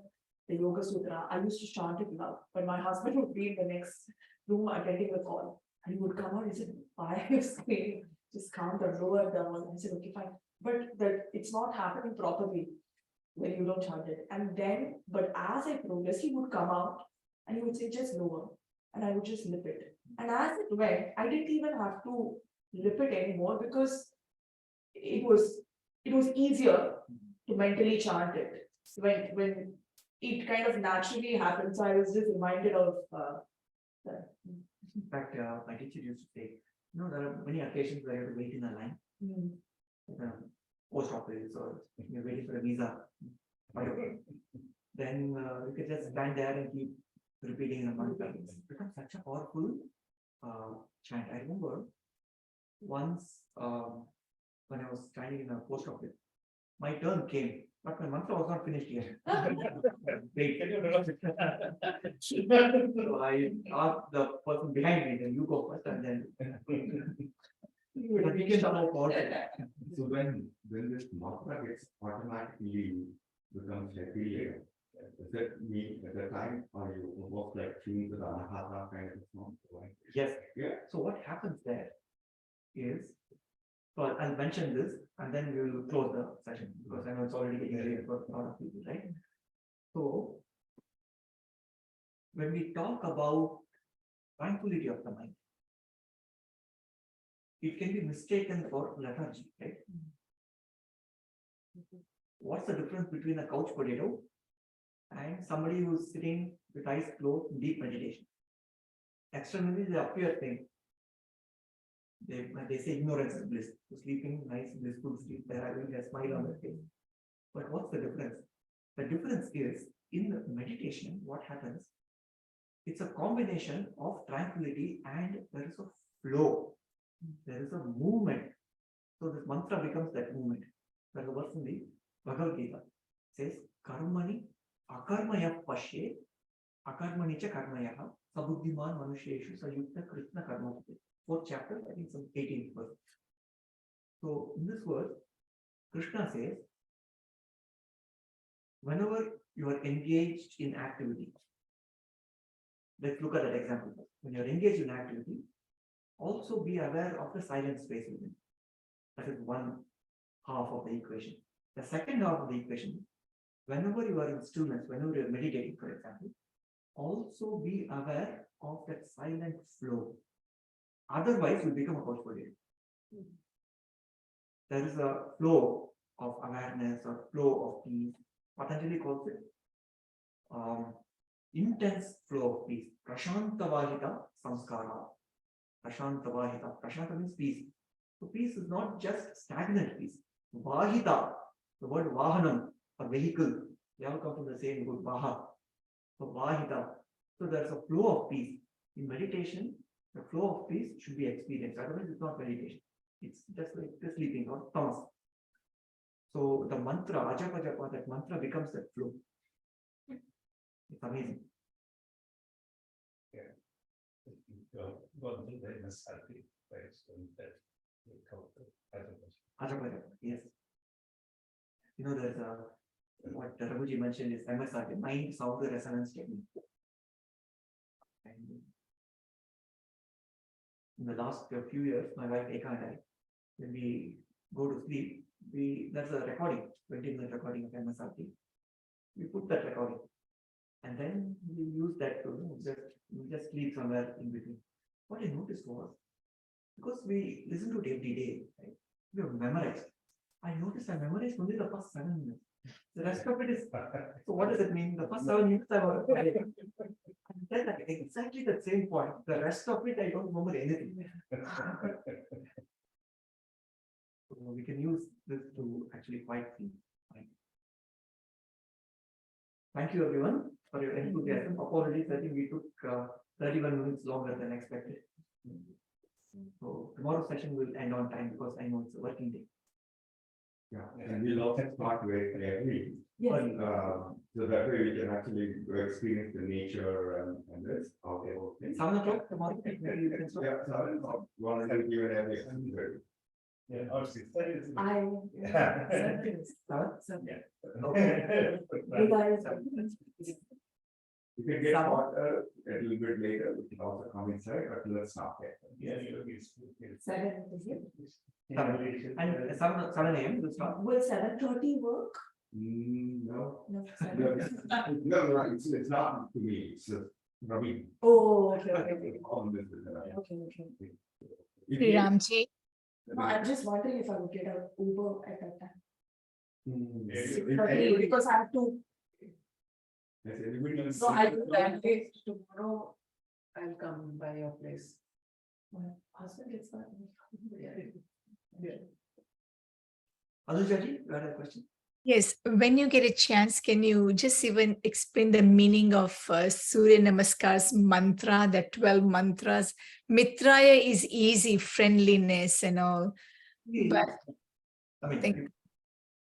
the Yoga Sutra, I used to chant it loud, but my husband would be in the next room attending the call. And he would come out, he said, why are you saying, just count the lower down. I said, okay, fine. But that it's not happening properly when you don't chant it. And then, but as I progressed, he would come out and he would say, just lower. And I would just lip it. And as it went, I didn't even have to lip it anymore because it was easier to mentally chant it when it kind of naturally happened. So I was just reminded of that. In fact, my teacher used to say, there are many occasions where you have to wait in a line, post office, or you're waiting for a visa. Then you can just stand there and keep repeating the mantra. It's become such a powerful chant. I remember once when I was standing in a post office, my turn came, but my mantra was not finished yet. Wait. So I asked the person behind me, then you go first, and then we can talk about So when this mantra gets automatically becomes like clear, does that mean at the time are you almost like tuned to the anahata kind of song? Right? yes. Yeah. So what happens there is, so I'll mention this and then we will close the session because I know it's already getting late for a lot of people, right? So when we talk about tranquility of the mind, it can be mistaken for lethargy, right? What's the difference between a couch potato and somebody who's sitting with eyes closed in deep meditation? Externally, they appear things. They say ignorance is bliss. So sleeping, nice, blissful sleep, they're having a smile on their face. But what's the difference? The difference is in the meditation, what happens? It's a combination of tranquility and there is a flow. There is a movement. So this mantra becomes that movement. There's a verse in the Bhagavad Gita. It says, Karmani akarmaya pashe akarmani cha karmayaha sabuddhiman manusheshu sayukta krishna karma. Fourth chapter, I think some 18th verse. So in this verse, Krishna says, whenever you are engaged in activity, let's look at that example. When you are engaged in activity, also be aware of the silent space within. That is one half of the equation. The second half of the equation, whenever you are in stillness, whenever you are meditating, for example, also be aware of that silent flow. Otherwise, you become a couch potato. There is a flow of awareness or flow of peace. Patanjali calls it intense flow of peace. Prashantavahita samskara. Prashantavahita. Prashanta means peace. So peace is not just stagnant peace. Vahita, the word vahanam, a vehicle, they all come from the same word vaha. So vahita. So there's a flow of peace. In meditation, the flow of peace should be experienced. Otherwise, it's not meditation. It's just like the sleeping or tamas. So the mantra, ajapa japa, that mantra becomes that flow. It's amazing. Got the awareness happy, right? So that will come to Ajapa japa, yes. There's a what Raghuji mentioned is MSRT, mind sound resonance technique. And in the last few years, my wife Eka and I, when we go to sleep, there's a recording, 20-minute recording of MSRT. We put that recording, and then we use that to just sleep somewhere in between. What I noticed was, because we listen to it every day, right? We have memorized. I noticed I memorized only the first 7 minutes. The rest of it is. So what does it mean? The first 7 minutes I was. And then at exactly the same point, the rest of it I don't remember anything. So we can use this to actually quiet sleep. Thank you everyone for your enthusiasm. Apologies, I think we took 31 minutes longer than expected. So tomorrow's session will end on time because I know it's a working day. Yeah, and we'll also start very clearly. Yes. So that way we can actually experience the nature and this. Okay. 7 o'clock tomorrow. Maybe you can start. Yeah, 7 o'clock. One of you and every. Yeah, or 6:30 is. I. Seven? Yeah. Okay. You guys. You can get water a little bit later, we can also come inside, but let's not get. Yeah, it's. 7, is it? And 7 a.m. we'll start. Will 7:30 work? No. No, No, it's not to me, it's just Ravi. Oh, okay. On this, Okay. If you- Ramji, No, I'm just wondering if I would get an Uber at that time. If 6:30, anybody- because I have to. if anybody else- No, I'll do that. Tomorrow, I'll come by your place. My husband gets that. Anujaji, you had a question? yes, when you get a chance, can you just even explain the meaning of Surya Namaskar's mantra, the 12 mantras? Mitraya is easy, friendliness and all. But I mean, Thank-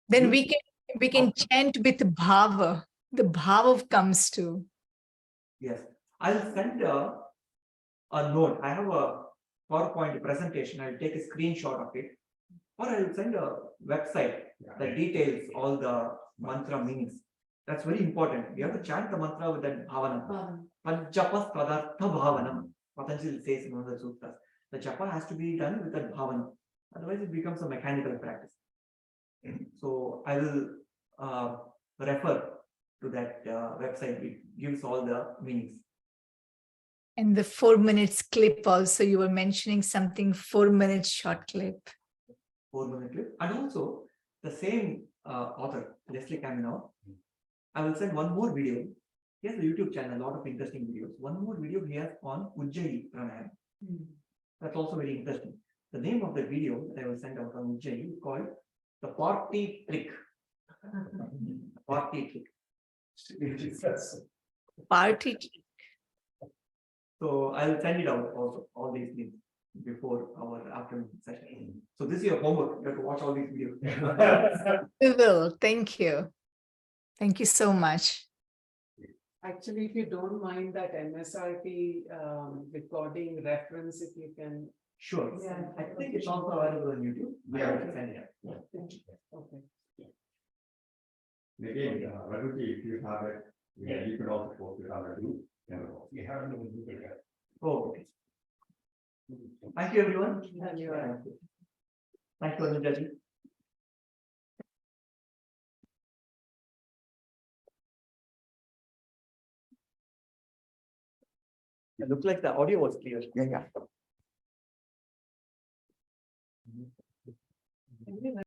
then we can chant with bhava. The bhava comes to. yes, I'll send a note. I have a PowerPoint presentation. I'll take a screenshot of it. Or I'll send a website that details all the mantra meanings. That's very important. You have to chant the mantra with that bhavana. Japas padartha bhavanam. Patanjali says in one of the sutras. The japa has to be done with that bhavana. Otherwise, it becomes a mechanical practice. So I will refer to that website. It gives all the meanings. And the 4 minutes clip also, you were mentioning something 4 minutes short clip. 4-minute clip. And also the same author, Leslie Camino, I will send one more video. He has a YouTube channel, a lot of interesting videos. One more video he has on Ujjayi Pranayam. That's also very interesting. The name of the video that I will send out on Ujjayi is called The Party Trick. Party Trick. Party. So I will send it out also, all these things before our afternoon session. So this is your homework. You have to watch all these videos. We will. Thank you. Thank you so much. Actually, if you don't mind that MSRT recording reference, if you can. Sure. Yeah. I think it's also available on YouTube. Yeah. I will send it out. Okay. Again, Raghuji, if you have it, you could also post it on the group. We haven't even looked at it. Oh, okay. Thank you, everyone. Thank you. Thank you, Anujaji. It looked like the audio was clear. Yeah.